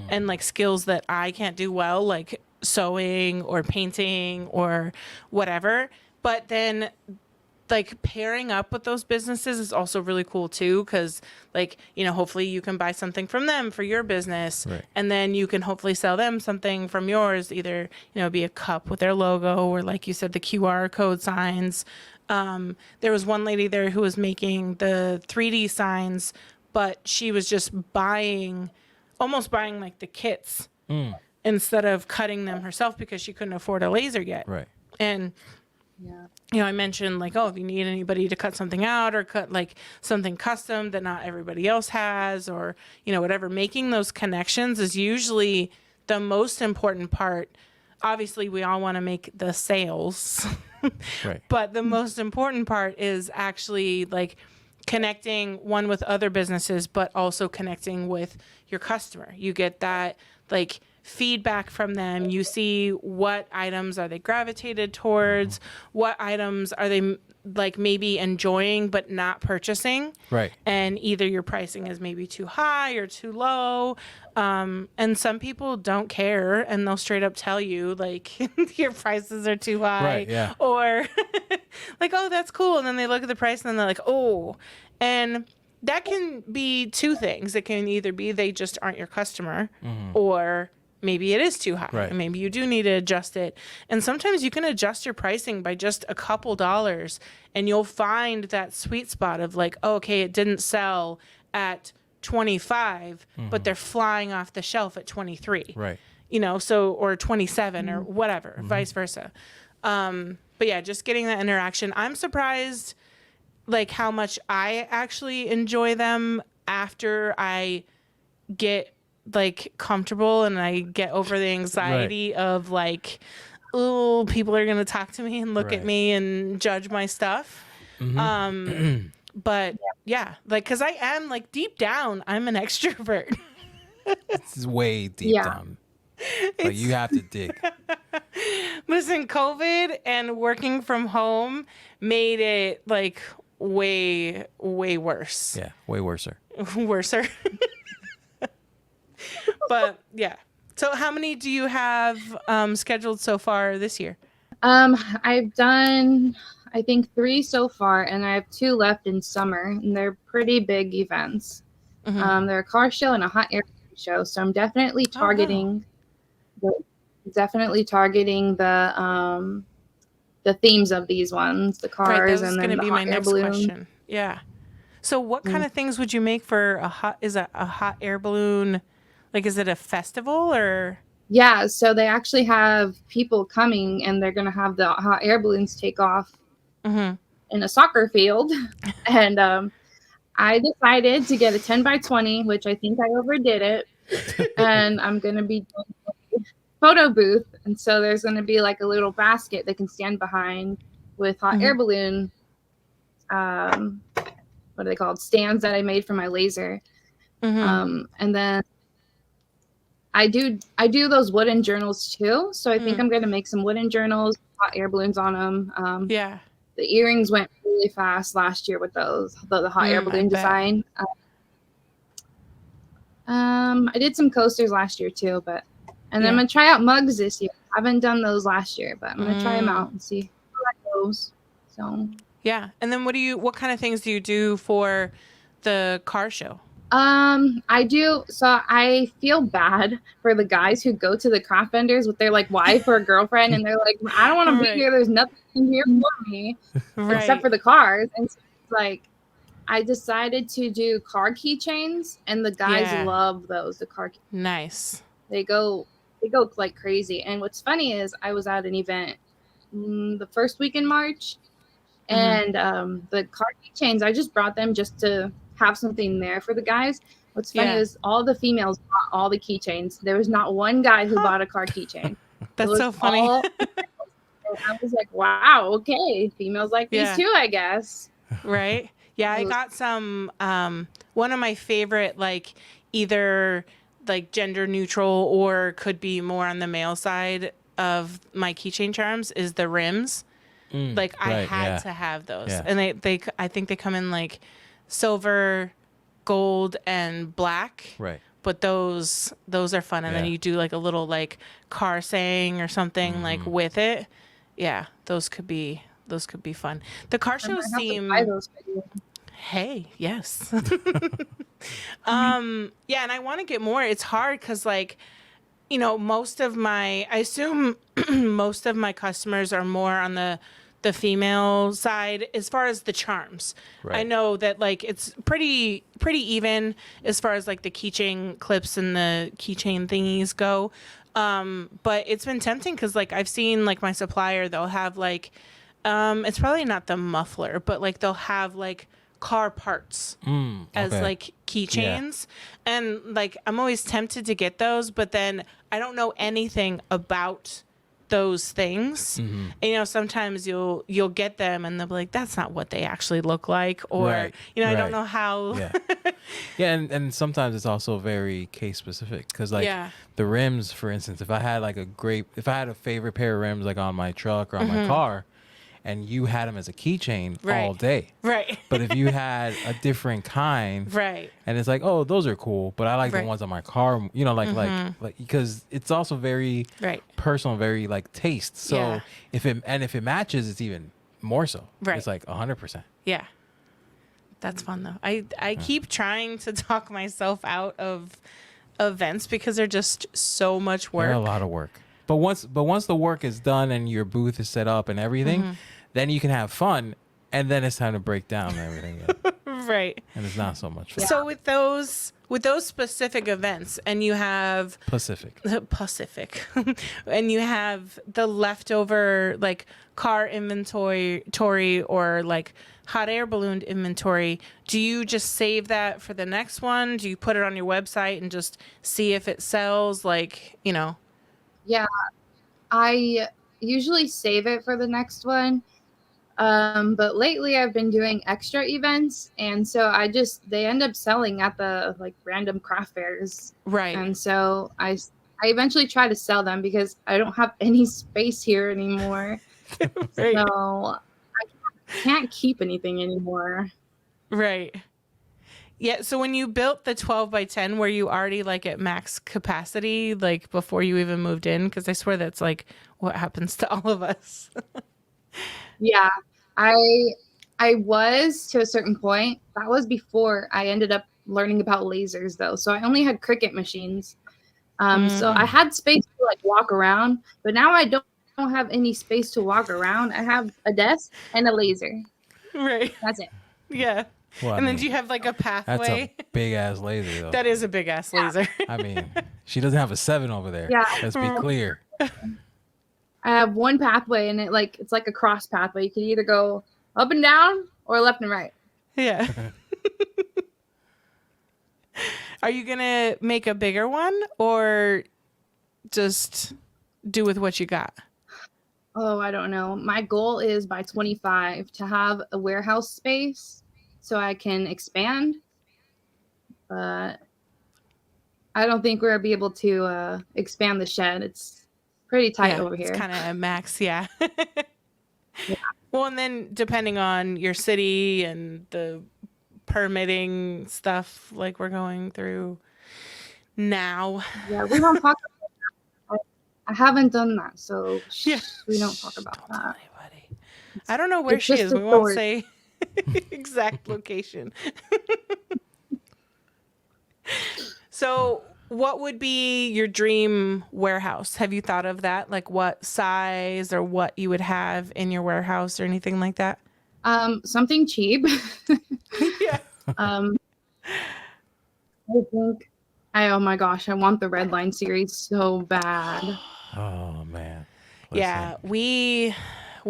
and like skills that I can't do well, like sewing or painting or whatever. But then like pairing up with those businesses is also really cool too, because like, hopefully you can buy something from them for your business, Right. and then you can hopefully sell them something from yours, either be a cup with their logo or, like you said, the QR code signs. There was one lady there who was making the 3D signs, but she was just almost buying like the kits instead of cutting them herself because she couldn't afford a laser yet. Right. And Yeah. I mentioned like, oh, if you need anybody to cut something out or cut like something custom that not everybody else has, or, whatever, making those connections is usually the most important part. Obviously, we all want to make the sales, Right. but the most important part is actually like connecting one with other businesses, but also connecting with your customer. You get that like feedback from them. You see what items are they gravitated towards, what items are they like maybe enjoying but not purchasing. Right. And either your pricing is maybe too high or too low. And some people don't care and they'll straight up tell you like your prices are too high. Right, yeah. Or like, oh, that's cool. And then they look at the price and then they're like, oh. And that can be 2 things. It can either be they just aren't your customer, or maybe it is too high. Right. And maybe you do need to adjust it. And sometimes you can adjust your pricing by just a couple dollars, and you'll find that sweet spot of like, oh, okay, it didn't sell at 25, but they're flying off the shelf at 23. Right. So, or 27 or whatever, vice versa. But yeah, just getting that interaction. I'm surprised like how much I actually enjoy them after I get like comfortable and I get over the anxiety of like, oh, people are going to talk to me and look at Right. me and judge my stuff. But yeah, like, cause I am like deep down, I'm an extrovert. This is way deep Yeah. down. But you have to dig. Listen, COVID and working from home made it like way, way worse. Yeah. Way worser. Worser. But yeah. So how many do you have scheduled so far this year? I've done, I think 3 so far, and I have 2 left in summer, and they're pretty big events. They're a car show and a hot air show, so I'm definitely targeting, the themes of these ones, the cars, Right, that was and then going to the be hot my air next balloon. question. Yeah. So what kind of things would you make for a hot air balloon? Like, is it a festival or? Yeah, so they actually have people coming, and they're gonna have the hot air balloons take off in a soccer field, and I decided to get a 10 by 20, which I think I overdid it, and I'm gonna be doing a photo booth, and so there's gonna be like a little basket they can stand behind with hot air balloon. What are they called? Stands that I made for my laser, and then I do those wooden journals too. So I think I'm gonna make some wooden journals, hot air balloons on them. Yeah. The earrings went really fast last year with those, the hot air balloon design. I did some coasters last year too, and then I'm gonna try out mugs this year. I haven't done those last year, but I'm gonna try them out and see how that goes. So yeah. And then what kind of things do you do for the car show? I do. So I feel bad for the guys who go to the craft vendors with their like wife or girlfriend, and they're like, I don't want to be here. There's nothing here for me except for the cars. And so it's like, I decided to do car keychains, and the guys love those. The car. Nice. They go like crazy. And what's funny is I was at an event the first week in March, and the car keychains, I just brought them just to have something there for the guys. What's funny is all the females bought all the keychains. There was not one guy who bought a car keychain. That's so funny. I was like, wow, okay, females like these too, I guess. Right. Yeah, I got some one of my favorite like either like gender neutral or could be more on the male side of my keychain charms is the rims. Like I had to have those. And they I think they come in like silver, gold, and black. Right. But those are fun. And then you do like a little like car saying or something like with it. Yeah, those could be fun. The car shows seem. Hey, yes. Yeah, and I want to get more. It's hard because like, you know, I assume most of my customers are more on the female side as far as the charms. Right. I know that like it's pretty even as far as like the keychain clips and the keychain thingies go. But it's been tempting because like I've seen like my supplier, they'll have like it's probably not the muffler, but like they'll have like car parts as like keychains. And like I'm always tempted to get those, but then I don't know anything about those things. And, you know, sometimes you'll get them and they'll be like, that's not what they actually look like, or you know, I don't know how. And sometimes it's also very case specific because like the rims, for instance, if I had a favorite pair of rims like on my truck or on my car, and you had them as a keychain all day. Right. But if you had a different kind. Right. And it's like, oh, those are cool, but I like the ones on my car, you know, like because it's also very personal, very like taste. So if it matches, it's even more so. Right. It's like 100%. Yeah. That's fun though. I keep trying to talk myself out of events because they're just so much work. They're a lot of work. But once the work is done and your booth is set up and everything, then you can have fun, and then it's time to break down everything. Right. And it's not so much fun. So with those specific events, and you have Pacific, and you have the leftover like car inventory or like hot air balloon inventory, do you just save that for the next one? Do you put it on your website and just see if it sells? Like, you know. Yeah, I usually save it for the next one. But lately I've been doing extra events, and so they end up selling at the like random craft fairs. Right. And so I eventually try to sell them because I don't have any space here anymore. Right. So I can't keep anything anymore. Right. Yeah, so when you built the 12 by 10, were you already like at max capacity, like before you even moved in? Because I swear that's like what happens to all of us. Yeah, I was to a certain point. That was before I ended up learning about lasers, though. So I only had Cricut machines. So I had space to like walk around, but now I don't have any space to walk around. I have a desk and a laser. Right. That's it. Yeah. Well, and then do you have like a pathway? That's a big ass laser, though. That is a big ass laser. I mean, she doesn't have a 7 over there. Yeah. Let's be clear. I have one pathway, and it's like a cross pathway. You can either go up and down or left and right. Yeah. Are you gonna make a bigger one or just do with what you got? Oh, I don't know. My goal is by 25 to have a warehouse space so I can expand. But I don't think we're gonna be able to expand the shed. It's pretty tight over here. It's kind of a max, yeah. Well, and then depending on your city and the permitting stuff like we're going through now. Yeah, we don't talk about that. I haven't done that, so we don't talk about that. Tell anybody. I don't know where she is. We won't say exact location. So what would be your dream warehouse? Have you thought of that? Like what size or what you would have in your warehouse or anything like that? Something cheap. Yeah. I think oh my gosh, I want the Red Line series so bad. Oh man. Listen. Yeah, we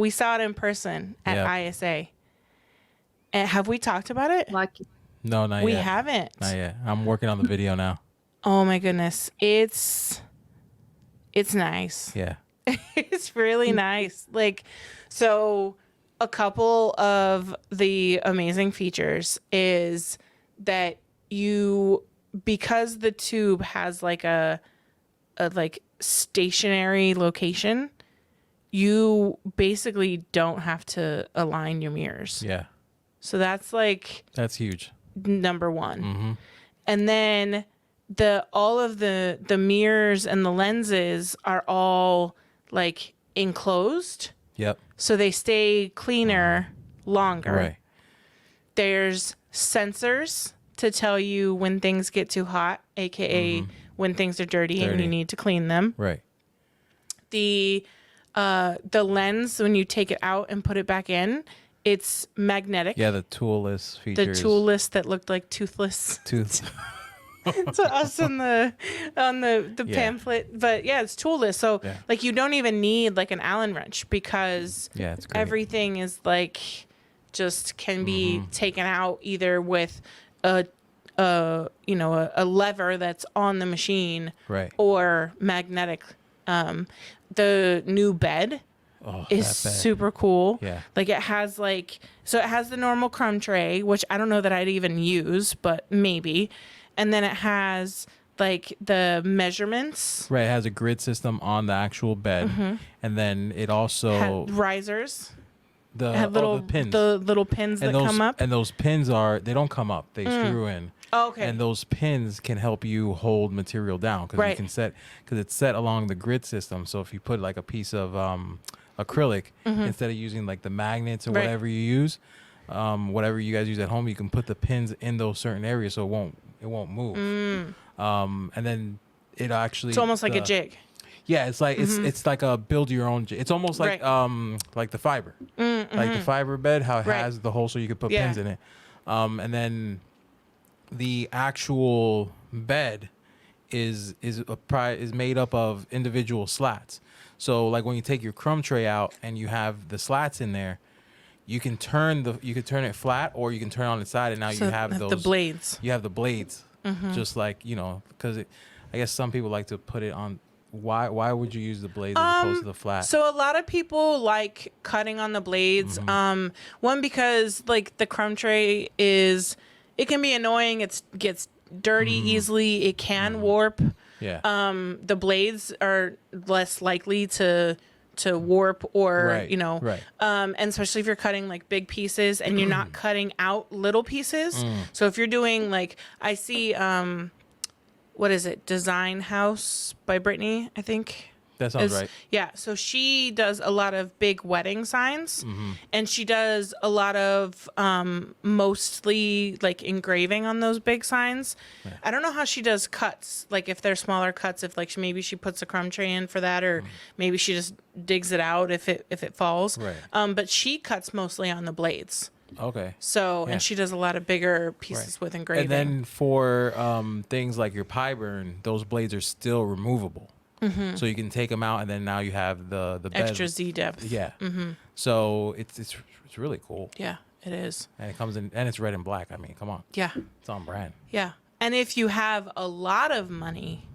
saw it in person at ISA. And have we talked about it? Lucky. No, not yet. We haven't. Not yet. I'm working on the video now. Oh my goodness. It's nice. Yeah. It's really nice. Like, so a couple of the amazing features is that you because the tube has like a like stationary location, you basically don't have to align your mirrors. Yeah. So that's huge. number one. Mm-hmm. And then all of the mirrors and the lenses are all like enclosed. Yep. So they stay cleaner longer. Right. There's sensors to tell you when things get too hot, aka when things are dirty and you need to clean them. Right. The lens, when you take it out and put it back in, it's magnetic. Yeah, the toolless features. The toolless that looked like toothless to us on the pamphlet. But yeah, it's toolless. So like you don't even need like an Allen wrench because it's great. everything is like just can be taken out either with a lever that's on the machine, right, or magnetic. The new bed is super cool. Yeah. Like it has it has the normal crumb tray, which I don't know that I'd even use, but maybe. And then it has like the measurements. Right. It has a grid system on the actual bed. And then it also risers. The pins. The little pins that come up. And those pins they don't come up. They screw in. Oh, okay. And those pins can help you hold material down because you can because it's set along the grid system. So if you put like a piece of acrylic instead of using like the magnets or whatever you use, whatever you guys use at home, you can put the pins in those certain areas so it won't move. And then it actually it's almost like a jig. Yeah, it's like it's like a build your own. It's almost like the fiber, like the fiber bed. How it has the hole so you could put pins in it, and then the actual bed is made up of individual slats. So like when you take your crumb tray out and you have the slats in there, you can turn it flat or you can turn it on the side, and now you have those the blades. You have the blades, just like because I guess some people like to put it on. Why would you use the blades as opposed to the flat? So a lot of people like cutting on the blades. One, because like the crumb tray it can be annoying. It gets dirty easily. It can warp. Yeah. The blades are less likely to warp or and especially if you're cutting like big pieces and you're not cutting out little pieces. So if you're doing like I see what is it? Design House by Brittany, I think. That sounds right. Yeah. So she does a lot of big wedding signs and she does a lot of mostly like engraving on those big signs. Yeah. I don't know how she does cuts, like if they're smaller cuts, if like maybe she puts a crumb tray in for that or maybe she just digs it out if it falls. Right. But she cuts mostly on the blades. Okay. So, and she does a lot of bigger pieces with engraving. And then for things like your pie burn, those blades are still removable. So you can take them out, and then now you have the extra Z depth. Yeah. So it's really cool. Yeah, it is. And it comes in, and it's red and black. I mean, come on. Yeah. It's on brand. Yeah. And if you have a lot of money,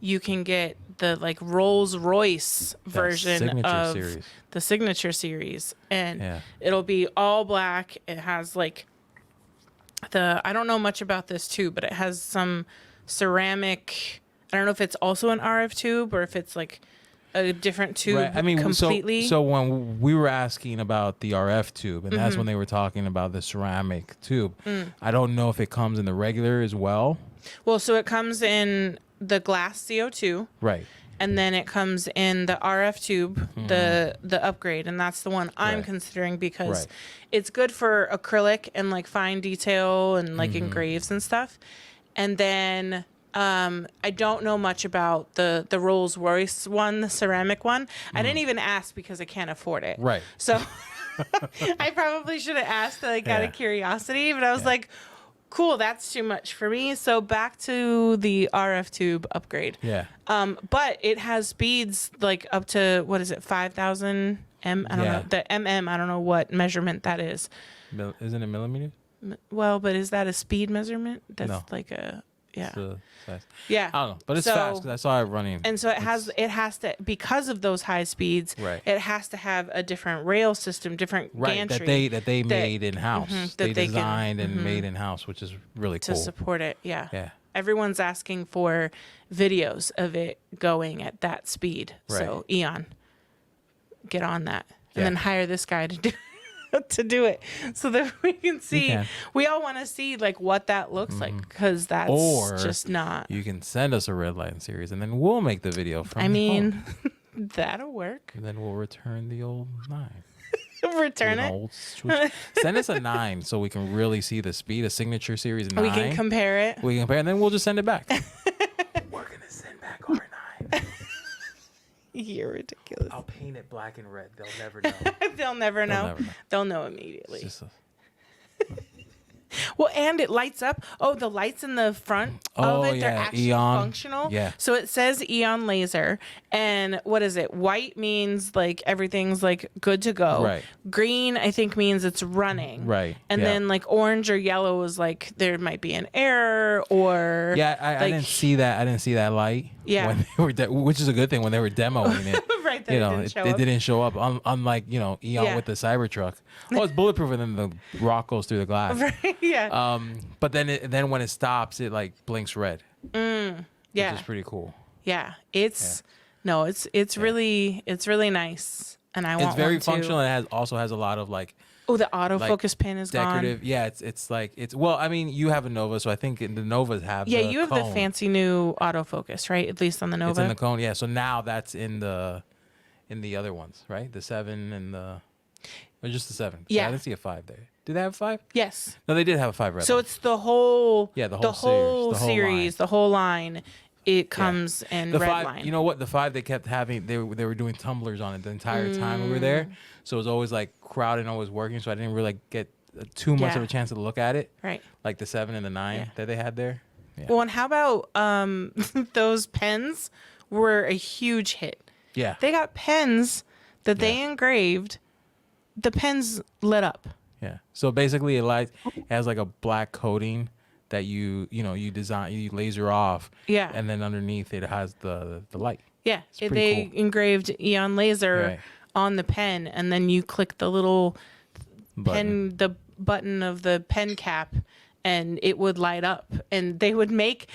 you can get the like Rolls Royce version of the Signature Series, and it'll be all black. It has like I don't know much about this too, but it has some ceramic. I don't know if it's also an RF tube or if it's like a different tube. Right. I mean, completely. So when we were asking about the RF tube, and that's when they were talking about the ceramic tube. I don't know if it comes in the regular as well. Well, so it comes in the glass CO2. Right. And then it comes in the RF tube, the upgrade, and that's the one I'm considering because it's good for acrylic and like fine detail and like engraves and stuff. And then I don't know much about the Rolls Royce one, the ceramic one. I didn't even ask because I can't afford it. Right. So I probably should have asked like out of curiosity, but I was like, cool, that's too much for me. So back to the RF tube upgrade. Yeah. But it has speeds like up to, what is it, 5,000 M? I don't know. The MM, I don't know what measurement that is. Isn't it millimeters? Well, but is that a speed measurement? That's like a... Yeah. Yeah. I don't know, but it's fast because I saw it running. And so it has to, because of those high speeds, it has to have a different rail system, different gantry. That they made in house. They designed and made in house, which is really cool. To support it. Yeah. Yeah. everyone's asking for videos of it going at that speed. So Eon, get on that, and then hire this guy to do to do it, so that we can see. We all want to see like what that looks like, because that's just not. You can send us a red line series, and then we'll make the video from. Home. That'll work. And then we'll return the old 9. Return it. Send us a 9 so we can really see the speed. A signature series 9. We can compare it. And then we'll just send it back. We're gonna send back our 9. You're ridiculous. I'll paint it black and red. They'll never know. They'll never know. They'll know immediately. It's just well, and it lights up. Oh, the lights in the front of it, they're actually functional. Yeah. So it says Eon laser. And what is it? White means like everything's like good to go. Right. Green, I think, means it's running. Right. And then like orange or yellow is like there might be an error or. Yeah, I didn't see that. I didn't see that light. Yeah. When they were which is a good thing when they were demoing it. Right. That it didn't show up. Unlike, Eon with the Cybertruck. Well, it's bulletproof, and then the rock goes through the glass. Right. Yeah. But then when it stops, it like blinks red. Yeah. Which is pretty cool. Yeah. It's really nice, and I want. It's very one too. functional. And it also has a lot of like. Oh, the autofocus pin is decorative. gone. Yeah, it's well, I mean, you have a Nova, so I think the Novas have. Yeah, the you have cone. the fancy new autofocus, right? At least on the Nova. It's in the cone. Yeah, so now that's in the other ones, right? The 7 and or just the 7. Yeah, I didn't see a 5 there. Did they have a 5? Yes. No, they did have a 5 red. So it's the whole. Yeah, the whole series, the whole line. It comes in the red 5, line. You know what? The 5 they kept having. They were doing tumblers on it the entire time we were there. So it was always like crowded and always working. So I didn't really get too much of a chance to look at it. Right. Like the 7 and the 9 that they had there. Yeah. Well, and how about those pens were a huge hit. Yeah. They got pens that they engraved. The pens lit up. Yeah. So basically it has like a black coating that you design, you laser off. Yeah. And then underneath it has the light. Yeah. They cool. engraved Eon laser on the pen, and then you click the little the button of the pen cap, and it would light up. And they would make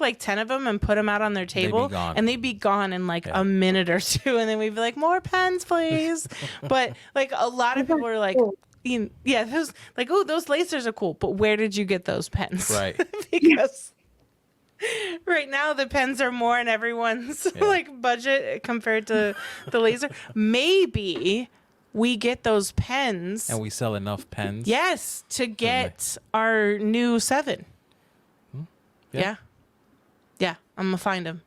like 10 of them and put them out on their table, and they'd be gone in like a minute or two, and then we'd be like, more pens, please. But like a lot of people are like, yeah, those like, oh, those lasers are cool, but where did you get those pens? Right. Because right now the pens are more in everyone's like budget compared to the laser. Maybe we get those pens and we sell enough pens. Yes, to get our new 7. Yeah. I'm gonna find them.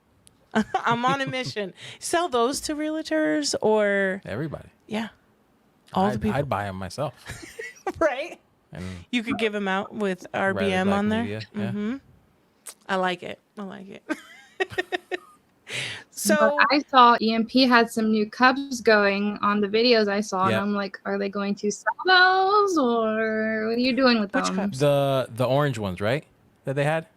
I'm on a mission. Sell those to realtors or everybody. Yeah. The people. I'd buy them myself. Right. And you could give them out with RBM on there. Media. Yeah. Mm-hmm. I like it. So but I saw EMP had some new cups going on the videos I saw, and I'm like, are they going to sell those, or what are you doing with which them? Cups? The orange ones, right? That they had.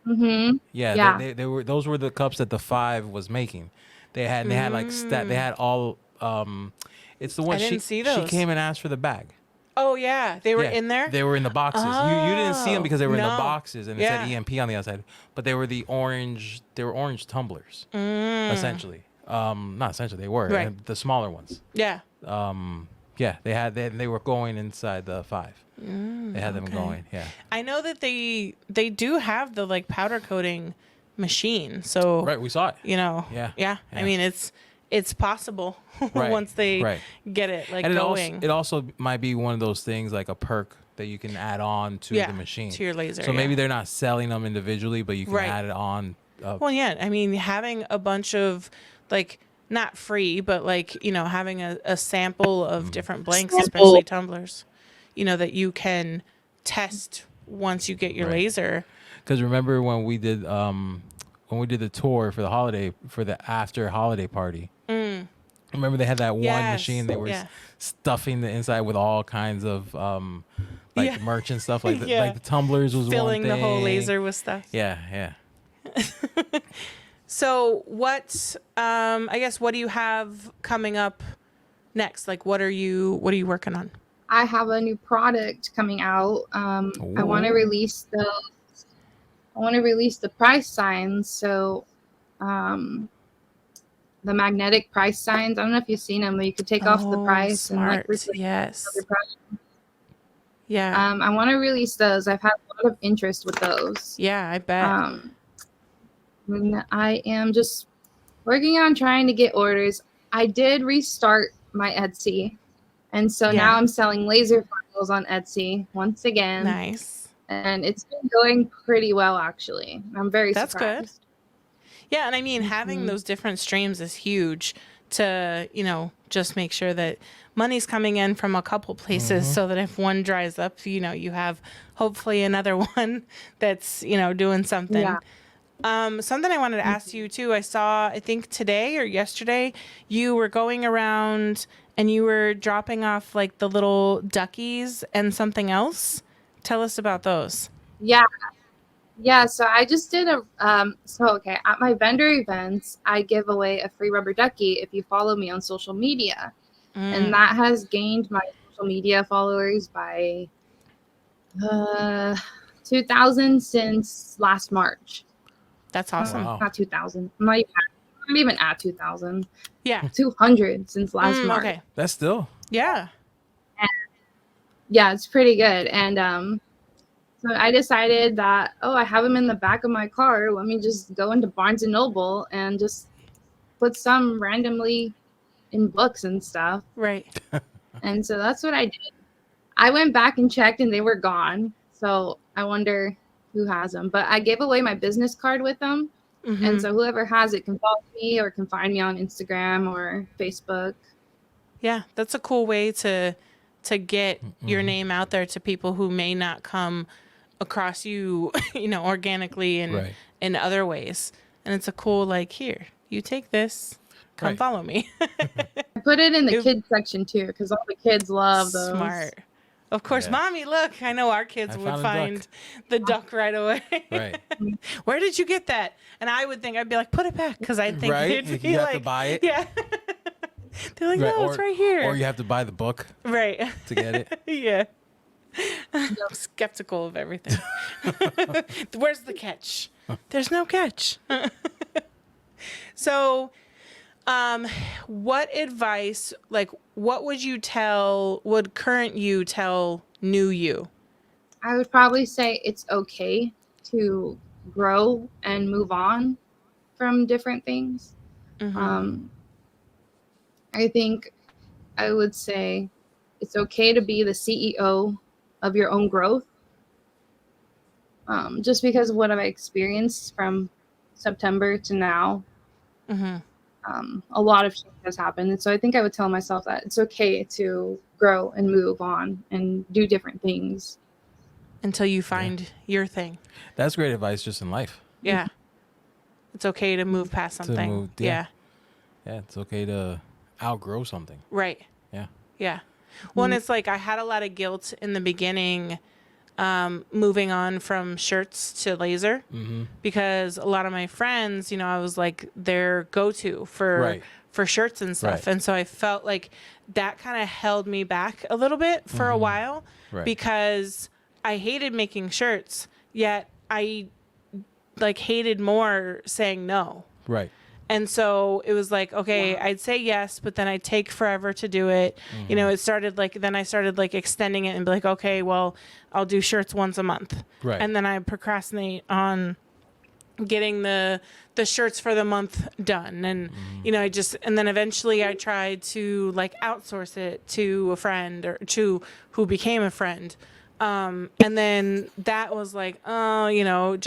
Mm-hmm. Yeah. They were. Those were the cups that the 5 was making. They had like They had all. It's the one I didn't see those. She came and asked for the bag. Oh yeah, they were in there. They were in the boxes. You didn't see them because they were in the boxes and it said EMP on the outside. But they were the orange. They were orange tumblers, essentially. Not essentially. They were the smaller ones. Yeah. They were going inside the 5. They had them going. Yeah. I know that they do have the like powder coating machine. So right, we saw it. Yeah. I mean, it's possible once they get it like and going. It also might be one of those things like a perk that you can add on to the machine, to your laser. So maybe they're not selling them individually, but you can add it on. Well, yeah. I mean, having a bunch of like not free, but like having a sample of different blanks, especially tumblers, that you can test once you get your laser. Because remember when we did the tour for the after holiday party. Remember they had that one machine they were stuffing the inside with all kinds of merch and stuff like like the tumblers was filling one thing. The whole laser with stuff. Yeah. So what I guess what do you have coming up next? Like what are you working on? I have a new product coming out. I want to release those. I want to release the price signs. So the magnetic price signs, I don't know if you've seen them, but you could take off the price smart. and like replace Yes. other price. Yeah. I want to release those. I've had a lot of interest with those. Yeah, I bet. And I am just working on trying to get orders. I did restart my Etsy, and so Yeah. now I'm selling laser files on Etsy once again. Nice. And it's been going pretty well, actually. I'm very That's surprised. good. Yeah, and I mean, having those different streams is huge to, you know, just make sure that money's coming in from a couple places so that if one dries up, you know, you have hopefully another one that's, you know, doing something. Yeah. Something I wanted to ask you too, I saw, I think today or yesterday, you were going around and you were dropping off like the little duckies and something else. Tell us about those. Yeah, so I just did okay, at my vendor events, I give away a free rubber ducky if you follow me on social media. And that has gained my social media followers by 2,000 since last March. That's awesome. Wow. Not 2,000. I'm not even at 2,000. Yeah. 200 since last March. Okay. That's still. Yeah. Yeah, it's pretty good. And so I decided that, I have them in the back of my car. Let me just go into Barnes and Noble and just put some randomly in books and stuff. Right. And so that's what I did. I went back and checked and they were gone. So I wonder who has them. But I gave away my business card with them. Mm-hmm. And so whoever has it can follow me or can find me on Instagram or Facebook. Yeah, that's a cool way to get your name out there to people who may not come across you, you know, organically and in other ways. And it's a cool, like, here, you take this, come follow me. I put it in the kids section too, because all the kids love those. Smart. Of course, Yeah. Mommy, look, I know our kids would find the duck right away. Right. Where did you get that? And I would think, I'd be like, put it back, because I think Right? it'd be You have like, to buy it. Yeah. They're like, no, it's right here. Or you have to buy the book Right. to get it. Yeah. I'm skeptical of everything. Where's the catch? There's no catch. So, what advice, like, what would current you tell new you? I would probably say it's okay to grow and move on from different things. Mm-hmm. I think I would say it's okay to be the CEO of your own growth. Just because of what I've experienced from September to now, a lot of change has happened. And so I think I would tell myself that it's okay to grow and move on and do different things. Until you find your thing. That's great advice just in life. Yeah. It's okay to move past something. Yeah, it's okay to outgrow something. Right. Yeah. Well, and it's like I had a lot of guilt in the beginning moving on from shirts to laser because a lot of my friends, you know, I was like their go-to for shirts and stuff. And so I felt like that kind of held me back a little bit for a while because I hated making shirts, yet I like hated more saying no. Right. And so it was like, okay, I'd say yes, but then I'd take forever to do it. You know, it started like, then I started like extending it and be like, okay, well, I'll do shirts once a month. Right. And then I procrastinate on getting the shirts for the month done. And, you know, and then eventually I tried to like outsource it to a friend or to who became a friend. And then that was like, oh, you know,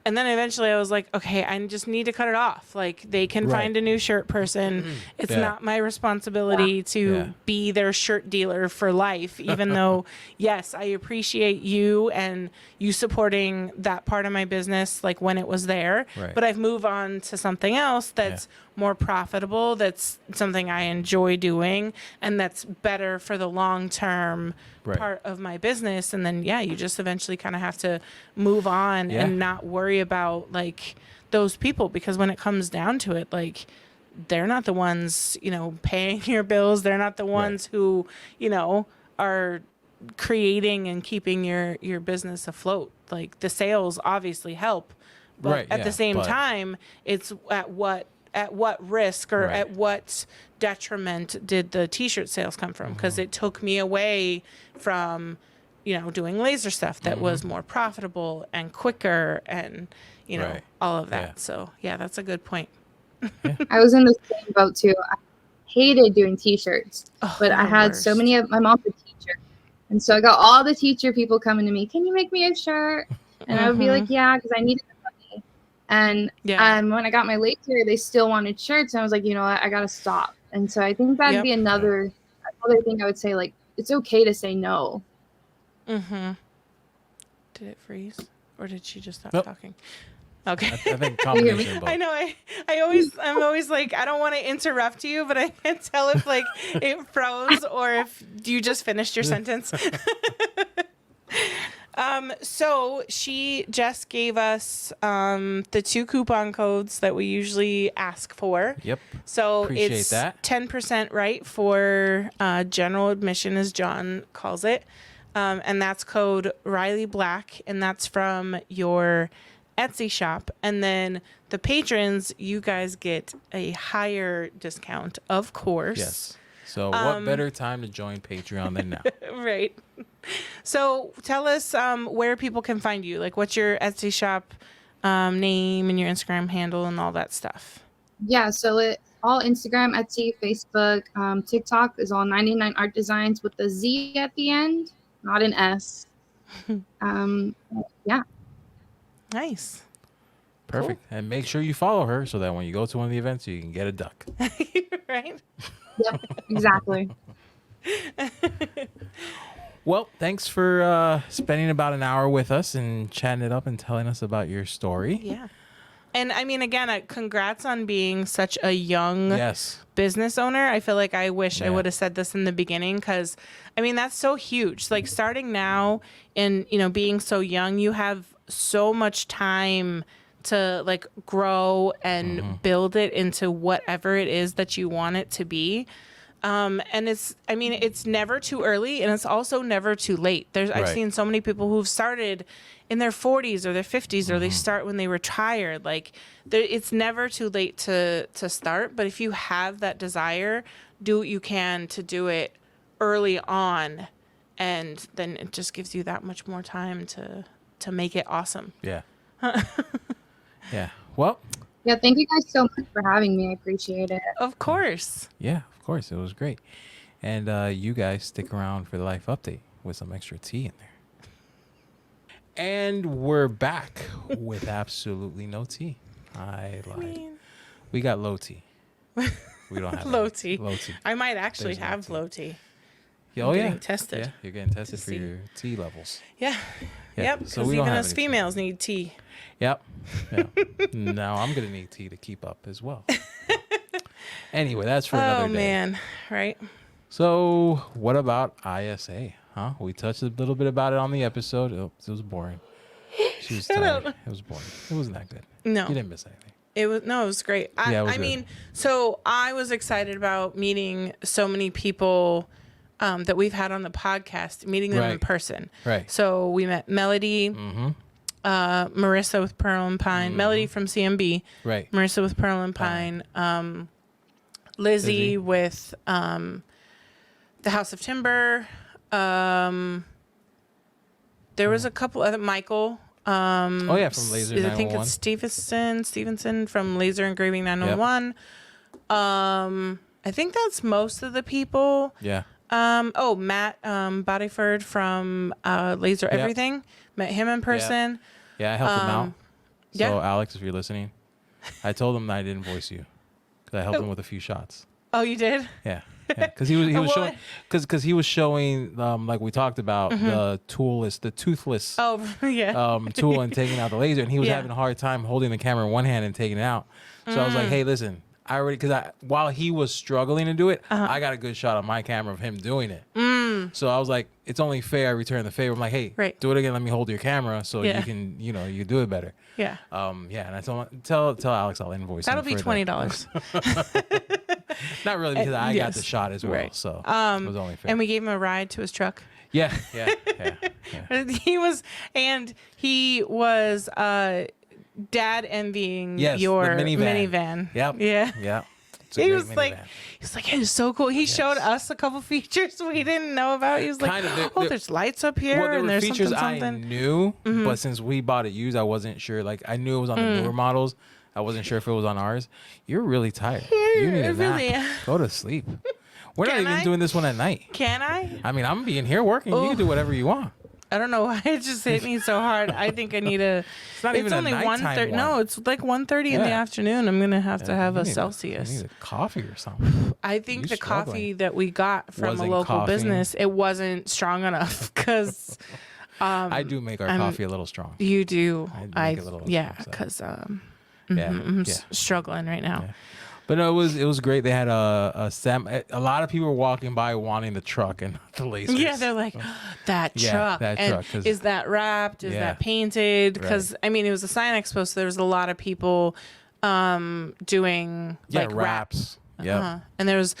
and then eventually I was like, okay, I just need to cut it off. Like they can find a new shirt person. It's not my responsibility to be their shirt dealer for life, even though, yes, I appreciate you and you supporting that part of my business, like when it was there, but I've moved on to something else that's more profitable. That's something I enjoy doing and that's better for the long-term part of my business. And then, you just eventually kind of have to move on and not worry about like those people, because when it comes down to it, like they're not the ones, you know, paying your bills. They're not the ones who, you know, are creating and keeping your business afloat. Like the sales obviously help, but Right, at yeah, the same but- time, it's at what risk or Right. at what detriment did the t-shirt sales come from? Because it took me away from, doing laser stuff that was more profitable and quicker and, Right. all of that. Yeah. So yeah, that's a good point. I was in the same boat too. I hated doing t-shirts, Oh, but I the had so worst. many of my mom's a teacher. And so I got all the teacher people coming to me, can you make me a shirt? And I would be like, yeah, because I needed the money. And Yeah. when I got my laser, they still wanted shirts. And I was like, you know what? I got to stop. And so I think that'd Yep. be another thing I would say, like, it's okay to say no. Mm-hmm. Did it freeze? Or did she just stop Nope. talking? Okay. I think combination of both. I know. I'm always like, I don't want to interrupt you, but I can't tell if like it froze or if you just finished your sentence. So Jess gave us the 2 coupon codes that we usually ask for. Yep. So Appreciate it's that. 10% right for general admission, as John calls it. And that's code Riley Black, and that's from your Etsy shop. And then the patrons, you guys get a higher discount, of course. Yes. So what better time to join Patreon than now? Right. So tell us where people can find you. Like, what's your Etsy shop name and your Instagram handle and all that stuff? Yeah, so it all Instagram, Etsy, Facebook, TikTok is all 99 Art Designs with the Z at the end, not an S. Yeah. Nice. Perfect. And make sure you follow her so that when you go to one of the events, you can get a duck. Right? Yep, exactly. Well, thanks for spending about an hour with us and chatting it up and telling us about your story. Yeah. And I mean, again, congrats on being such a young Yes. business owner. I feel like I wish I Yeah. would have said this in the beginning, because I mean, that's so huge. Like starting now and, being so young, you have so much time to like grow and build it into whatever it is that you want it to be. And it's never too early, and it's also never too late. I've Right. seen so many people who've started in their 40s or their 50s, or they start when they retire. Like it's never too late to start. But if you have that desire, do what you can to do it early on, and then it just gives you that much more time to make it awesome. Yeah. Yeah. Well, Yeah, thank you guys so much for having me. I appreciate it. Of course. yeah, of course. It was great. And you guys stick around for the life update with some extra tea in there. And we're back with absolutely no tea. I lied. We got low tea. We don't have Low any. tea. Low tea. I might actually There's no have tea. low tea. Oh, yeah. Getting tested. Yeah, you're getting tested for see. your tea levels. Yeah. Yeah, Yep. so Because we don't even have us any tea. females need tea. Yep. Yeah. Now I'm going to need tea to keep up as well. Anyway, that's for another Oh day. man, right? So, what about ISA? Huh? We touched a little bit about it on the episode. Oh, it was boring. She was Shut tired. up. It was boring. It wasn't that good. No, You didn't miss anything. it was great. Yeah, it was I good. mean, so I was excited about meeting so many people that we've had on the podcast, meeting them in Right. person. Right. So we met Melody, Mm-hmm. Marissa with Pearl and Pine, Melody from CMB, Right. Marissa with Pearl and Pine, Lizzie Lizzie. with the House of Timber. There was a couple other Michael. Oh, yeah, from Laser I think 911. it's Stevenson from Laser Engraving 911. I think that's most of the people. Yeah. Matt Bodyford from Laser Yep. Everything. Met him in person. Yeah, I helped him out. yeah. So, Alex, if you're listening, I told him that I didn't voice you because I helped him with a few shots. Oh, you did? Yeah. Because he was What? showing he was showing like we talked about the toothless Oh, yeah. tool and taking out the laser, and he was Yeah. having a hard time holding the camera in one hand and taking it out. So I was like, hey, listen, I already while he was struggling to do it, I got a good shot on my camera of him doing it. So I was like, it's only fair I return the favor. I'm like, hey, Right. do it again. Let me hold your camera so Yeah. you can you do it better. Yeah. Yeah, and I told tell Alex I'll invoice. That'll him be for that. $20. Not really, because I got the shot as well. Right. So it was only fair. And we gave him a ride to his truck. Yeah. He was dad envying your the minivan. Yep. Yeah. He was like, it is so cool. He showed us a couple features we didn't know about. He was like, there's lights up here, well, there and were there's features something. I knew, but since we bought it used, I wasn't sure. Like I knew it was on the newer models. I wasn't sure if it was on ours. You're really tired. You need a nap. Go to sleep. We're not even doing this one at night. Can I? I mean, I'm being here working. You can do whatever you want. I don't know why it just hit me so hard. I think I need a. It's not even only a nighttime 1:30. No, it's like 1:30 in the afternoon. I'm gonna have to have a Celsius. You need a coffee or something. I think the coffee that we got from a local business, it wasn't strong enough because. I do make our coffee a little strong. You do. Because I'm struggling right now. Yeah. But no, it was great. They had a lot of people were walking by wanting the truck and not the lasers. Yeah, they're like, that truck. Is that wrapped? Is that painted? Because I mean, it was a sign expo, so there was a lot of people doing like wraps. Yeah. And there was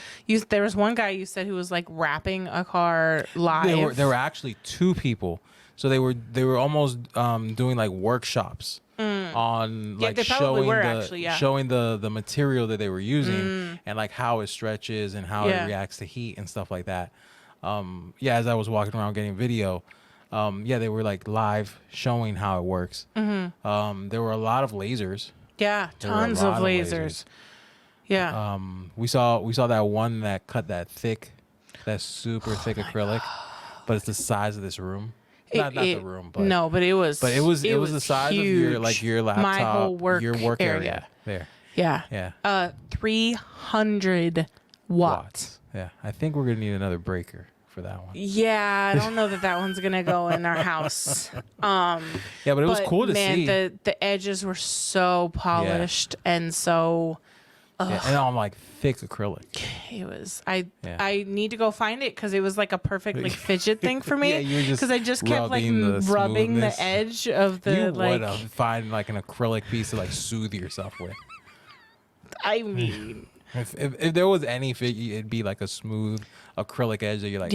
one guy you said who was like wrapping a car live. There were actually two people. So they were almost doing like workshops on like showing the material that they were using and like how it stretches and how it reacts to heat and stuff like that. As I was walking around getting video, they were like live showing how it works. There were a lot of lasers. Yeah, tons of lasers. Yeah. We saw that one that cut that super thick acrylic, but it's the size of this room. Not the room, but no, but it was the size huge. of your laptop, my whole work area. There. Yeah. 300 watts. Yeah, I think we're gonna need another breaker for that one. Yeah, I don't know that one's gonna go in our house. But it was cool to see. The edges were so polished and so. And on like thick acrylic. It was. I need to go find it because it was like a perfect like fidget thing for me. Because I just kept like rubbing the edge of the you like. would find like an acrylic piece to like soothe yourself with. I mean, if there was any figure, it'd be like a smooth acrylic edge that you're like,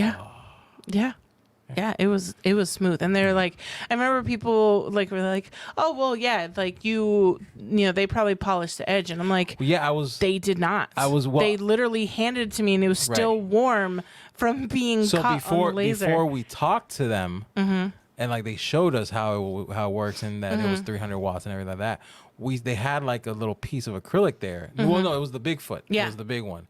Yeah, it was smooth. And they're like, I remember people like were like, oh well, yeah, like you know, they probably polished the edge, and I'm like, they did not. They literally handed it to me, and it was still warm from being cut on the laser. Before we talked to them, and like they showed us how it works, and that it was 300 watts and everything like that. They had like a little piece of acrylic there. Well, no, it was the Bigfoot. Yeah. It was the big one.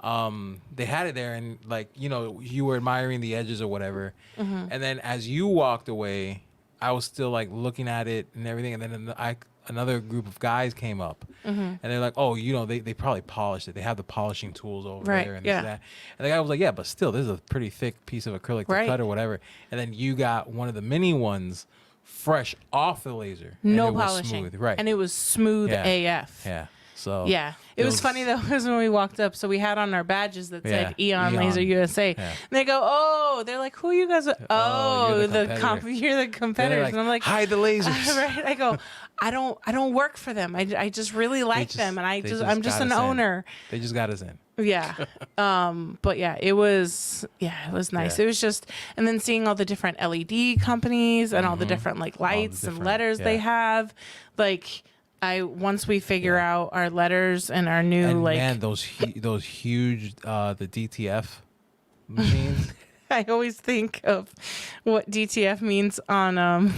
They had it there, and like, you know, you were admiring the edges or whatever, and then as you walked away, I was still like looking at it and everything, and then another group of guys came up, and they're like, oh, you know, they probably polished it. They have the polishing tools over there, and this and that. And the guy was like, yeah, but still, this is a pretty thick piece of acrylic to cut or whatever. And then you got one of the mini ones fresh off the laser, no polishing, smooth, and it was smooth AF. Yeah. So it was funny though, because when we walked up, so we had on our badges that said Eon Laser USA. And they go, oh, they're like, who are you guys? Oh, you're the competitors. Like, and I'm like, hide the lasers. Right? I go, I don't work for them. I just really like them, and I'm just an owner. They just got us in. Yeah. But it was nice. It was just, and then seeing all the different LED companies and all the different like lights and letters they have, like. Once we figure out our letters and our new those huge the DTF machines. I always think of what DTF means on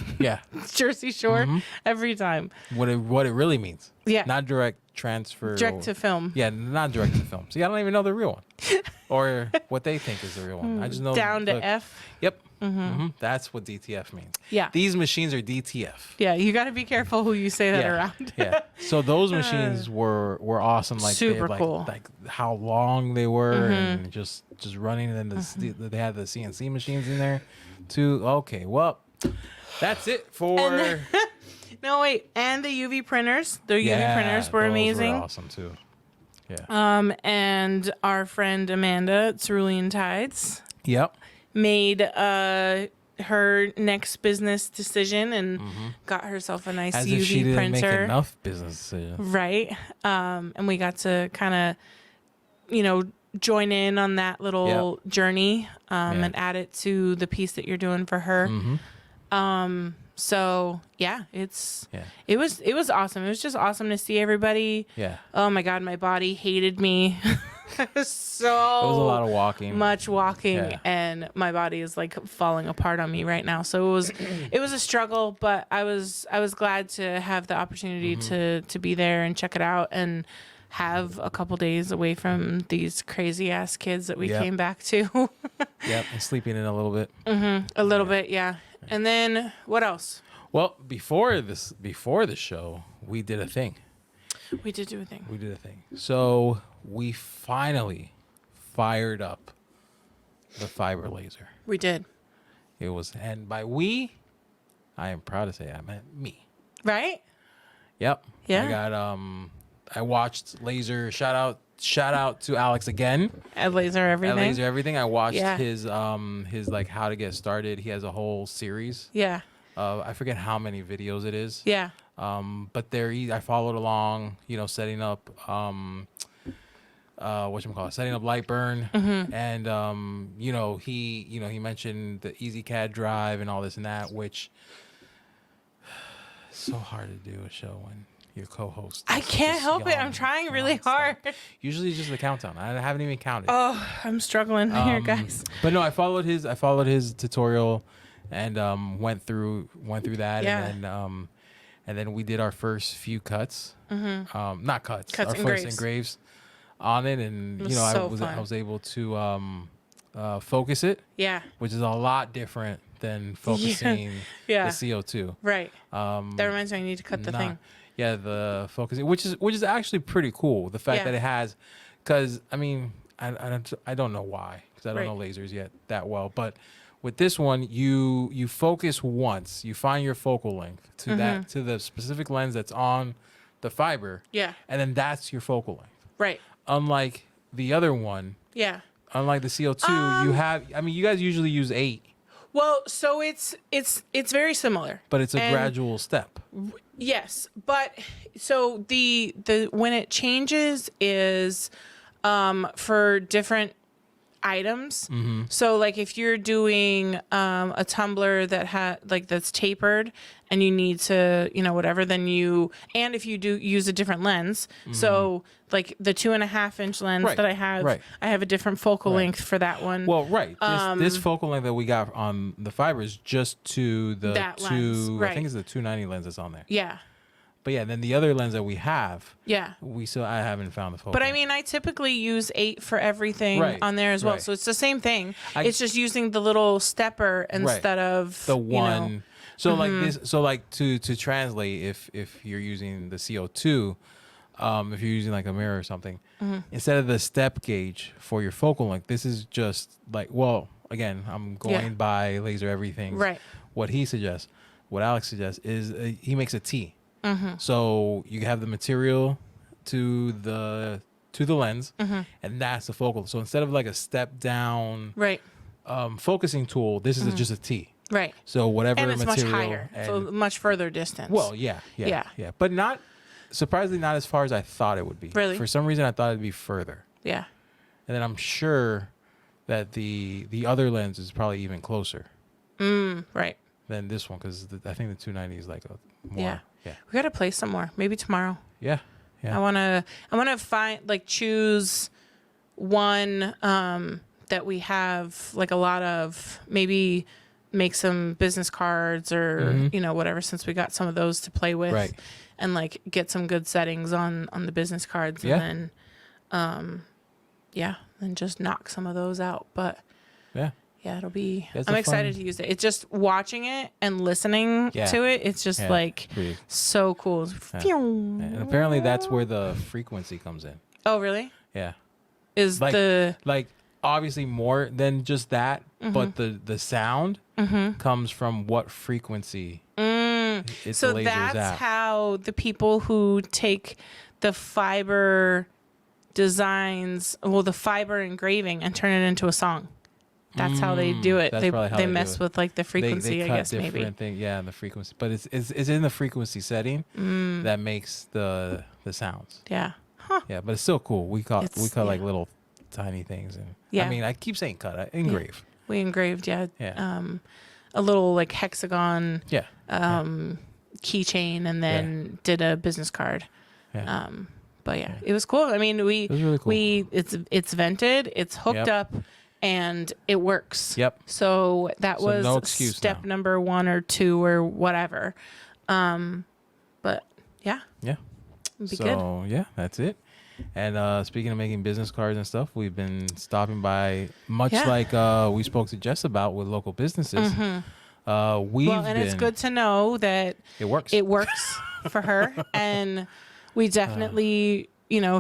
Jersey Shore every time. What it really means. Yeah. Not direct transfer. Direct to film. Yeah, not direct to film. See, I don't even know the real one, or what they think is the real one. I just know down to F. Yep. That's what DTF means. Yeah. These machines are DTF. Yeah, you got to be careful who you say that around. So those machines were awesome. Like super cool. Like how long they were, and just running. And then they had the CNC machines in there too. Okay, well, that's it for. No wait, and the UV printers. The UV printers were amazing. Were awesome too. Yeah. And our friend Amanda at Cerulean Tides. Yep. Made her next business decision and got herself a nice As UV if she didn't printer. Make enough business decisions. Right. And we got to kind of join in on that little journey and add it to the piece that you're doing for her. So yeah, it was awesome. It was just awesome to see everybody. Yeah. Oh my God, my body hated me. So It was a lot of walking. much walking, and my body is like falling apart on me right now. So it was a struggle, but I was glad to have the opportunity to be there and check it out and have a couple days away from these crazy ass kids that we came back to. Yep, and sleeping in a little bit. A little bit, yeah. And then what else? Well, before the show, we did a thing. We did do a thing. So we finally fired up the fiber laser. We did. It was, and by we, I am proud to say I meant me. Right? Yep. Yeah. I got I watched Laser. Shout out to Alex again. At Laser Everything. At Laser Everything. I watched his like how to get started. He has a whole series. Yeah. I forget how many videos it is. Yeah. But I followed along, setting up setting up Lightburn, and he mentioned the EasyCAD drive and all this and that, which it's so hard to do a show when your co-host. I can't help it. I'm trying really hard. Usually it's just the countdown. I haven't even counted. Oh, I'm struggling here, guys. But no, I followed his tutorial and went through that, and then we did our first few cuts. Not cuts. Our first engraves on it, and I was able to focus it. Yeah. Which is a lot different than focusing the CO2. Right. That reminds me, I need to cut the thing. Yeah, the focusing, which is actually pretty cool. The fact that it has, because I mean, I don't know why, because I don't know lasers yet that well, but with this one, you focus once, you find your focal length to the specific lens that's on the fiber. Yeah. And then that's your focal length. Right. Unlike the other one. Yeah. Unlike the CO2, you guys usually use 8. Well, so it's very similar. But it's a gradual step. Yes, but so the when it changes is for different items. So like if you're doing a tumbler that that's tapered and you need to whatever, then and if you do use a different lens, so like the 2.5-inch lens that I have, I have a different focal length for that one. Well, this focal length that we got on the fiber is just to the lens, I think it's the 290 lens that's on there. Yeah. But yeah, then the other lens that we have, I haven't found the focal. But I mean, I typically use 8 for everything on there as well. So it's the same thing. It's just using the little stepper instead of the one. So like this. So like to translate, if you're using the CO2, if you're using like a mirror or something, instead of the step gauge for your focal length, this is just like, well, again, I'm going by Laser Everything. Right. What Alex suggests is he makes a T. So you have the material to the lens, and that's the focal. So instead of like a step down focusing tool, this is just a T. Right. So whatever and it's material, much higher, so much further distance. Well, yeah. But not surprisingly not as far as I thought it would be. Really? For some reason, I thought it'd be further. Yeah. And then I'm sure that the other lens is probably even closer. Right. Than this one, because I think the 290 is like a more. Yeah. We gotta play some more. Maybe tomorrow. Yeah. I wanna choose one that we have like a lot of. Maybe make some business cards or whatever, since we got some of those to play with. Right. And like get some good settings on the business cards, and then then just knock some of those out. But yeah, it'll be. I'm excited to use it. It's just watching it and listeing to it. It's just so cool. Yeah. And apparently that's where the frequency comes in. Oh, really? Yeah. Is like obviously more than just that, but the sound comes from what frequency. So that's how the people who take the fiber designs, the fiber engraving, and turn it into a song. That's how they do it. They mess with like the frequency, they I guess maybe. And the frequency, but it's in the frequency setting that makes the sounds. Yeah. Huh. Yeah, but it's still cool. We caught like little tiny things. And Yeah. I mean, I keep saying cut. I engrave. We engraved, Yeah. a little like hexagon Yeah. keychain, and then did a business card. Yeah. But yeah, it was cool. I mean, it was really cool. it's vented, it's hooked Yep. up, and it works. Yep. So that So was no excuse step now. number 1 or 2 or whatever. But yeah, Yeah. it'd be So good. yeah, that's it. And speaking of making business cards and stuff, we've been stopping by, much Yeah. like we spoke to Jess about with local businesses. It's good to know that It works. it works for her, and we definitely,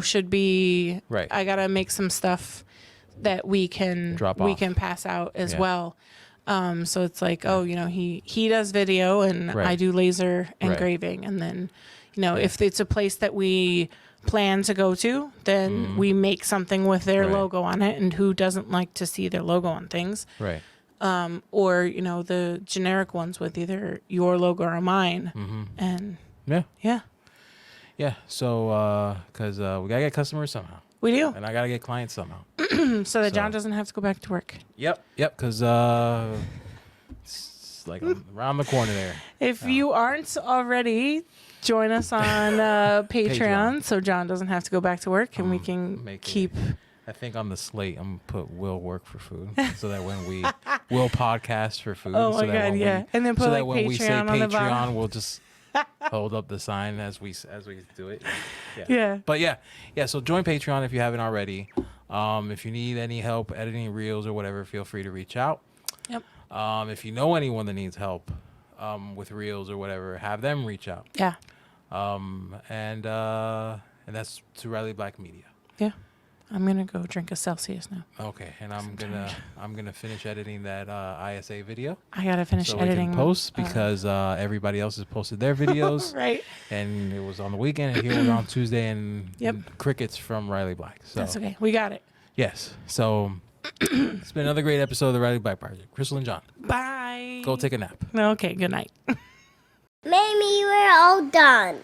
should be. Right. I gotta make some stuff that we can Drop off. pass out as Yeah. well. So it's like, he does video and Right. I do laser Right. engraving, and then, if it's a place that we plan to go to, then we make something with their Right. logo on it, and who doesn't like to see their logo on things? Right. Or the generic ones with either your logo or mine. And Yeah. yeah, Yeah. So, because we got to get customers somehow. we do. And I got to get clients somehow. So that John doesn't have to go back to work. Yep. Because it's like around the corner there. If you aren't already, join us on Patreon, Patreon. so John doesn't have to go back to work, and we can make it- keep. I think on the slate, I'm going to put will work for food so that when we will podcast for food. Oh so my that God, when yeah. And then put, so like, that when we say Patreon on the bottom. Patreon, we'll just hold up the sign as we do it. Yeah. But yeah. So join Patreon if you haven't already. If you need any help editing reels or whatever, feel free to reach out. Yep. If you know anyone that needs help with reels or whatever, have them reach out. Yeah. And that's to Riley Black Media. Yeah. I'm gonna go drink a Celsius now. Okay, and I'm gonna finish editing that ISA video. I gotta finish so editing. we can post because everybody else has posted their videos. Right. And it was on the weekend, and here we're on Tuesday, and crickets from Riley Black. So That's okay. We got it. yes. So it's been another great episode of the Riley Black Project. Crystal and John, Bye. go take a nap. Okay. Good night. Maybe we're all done.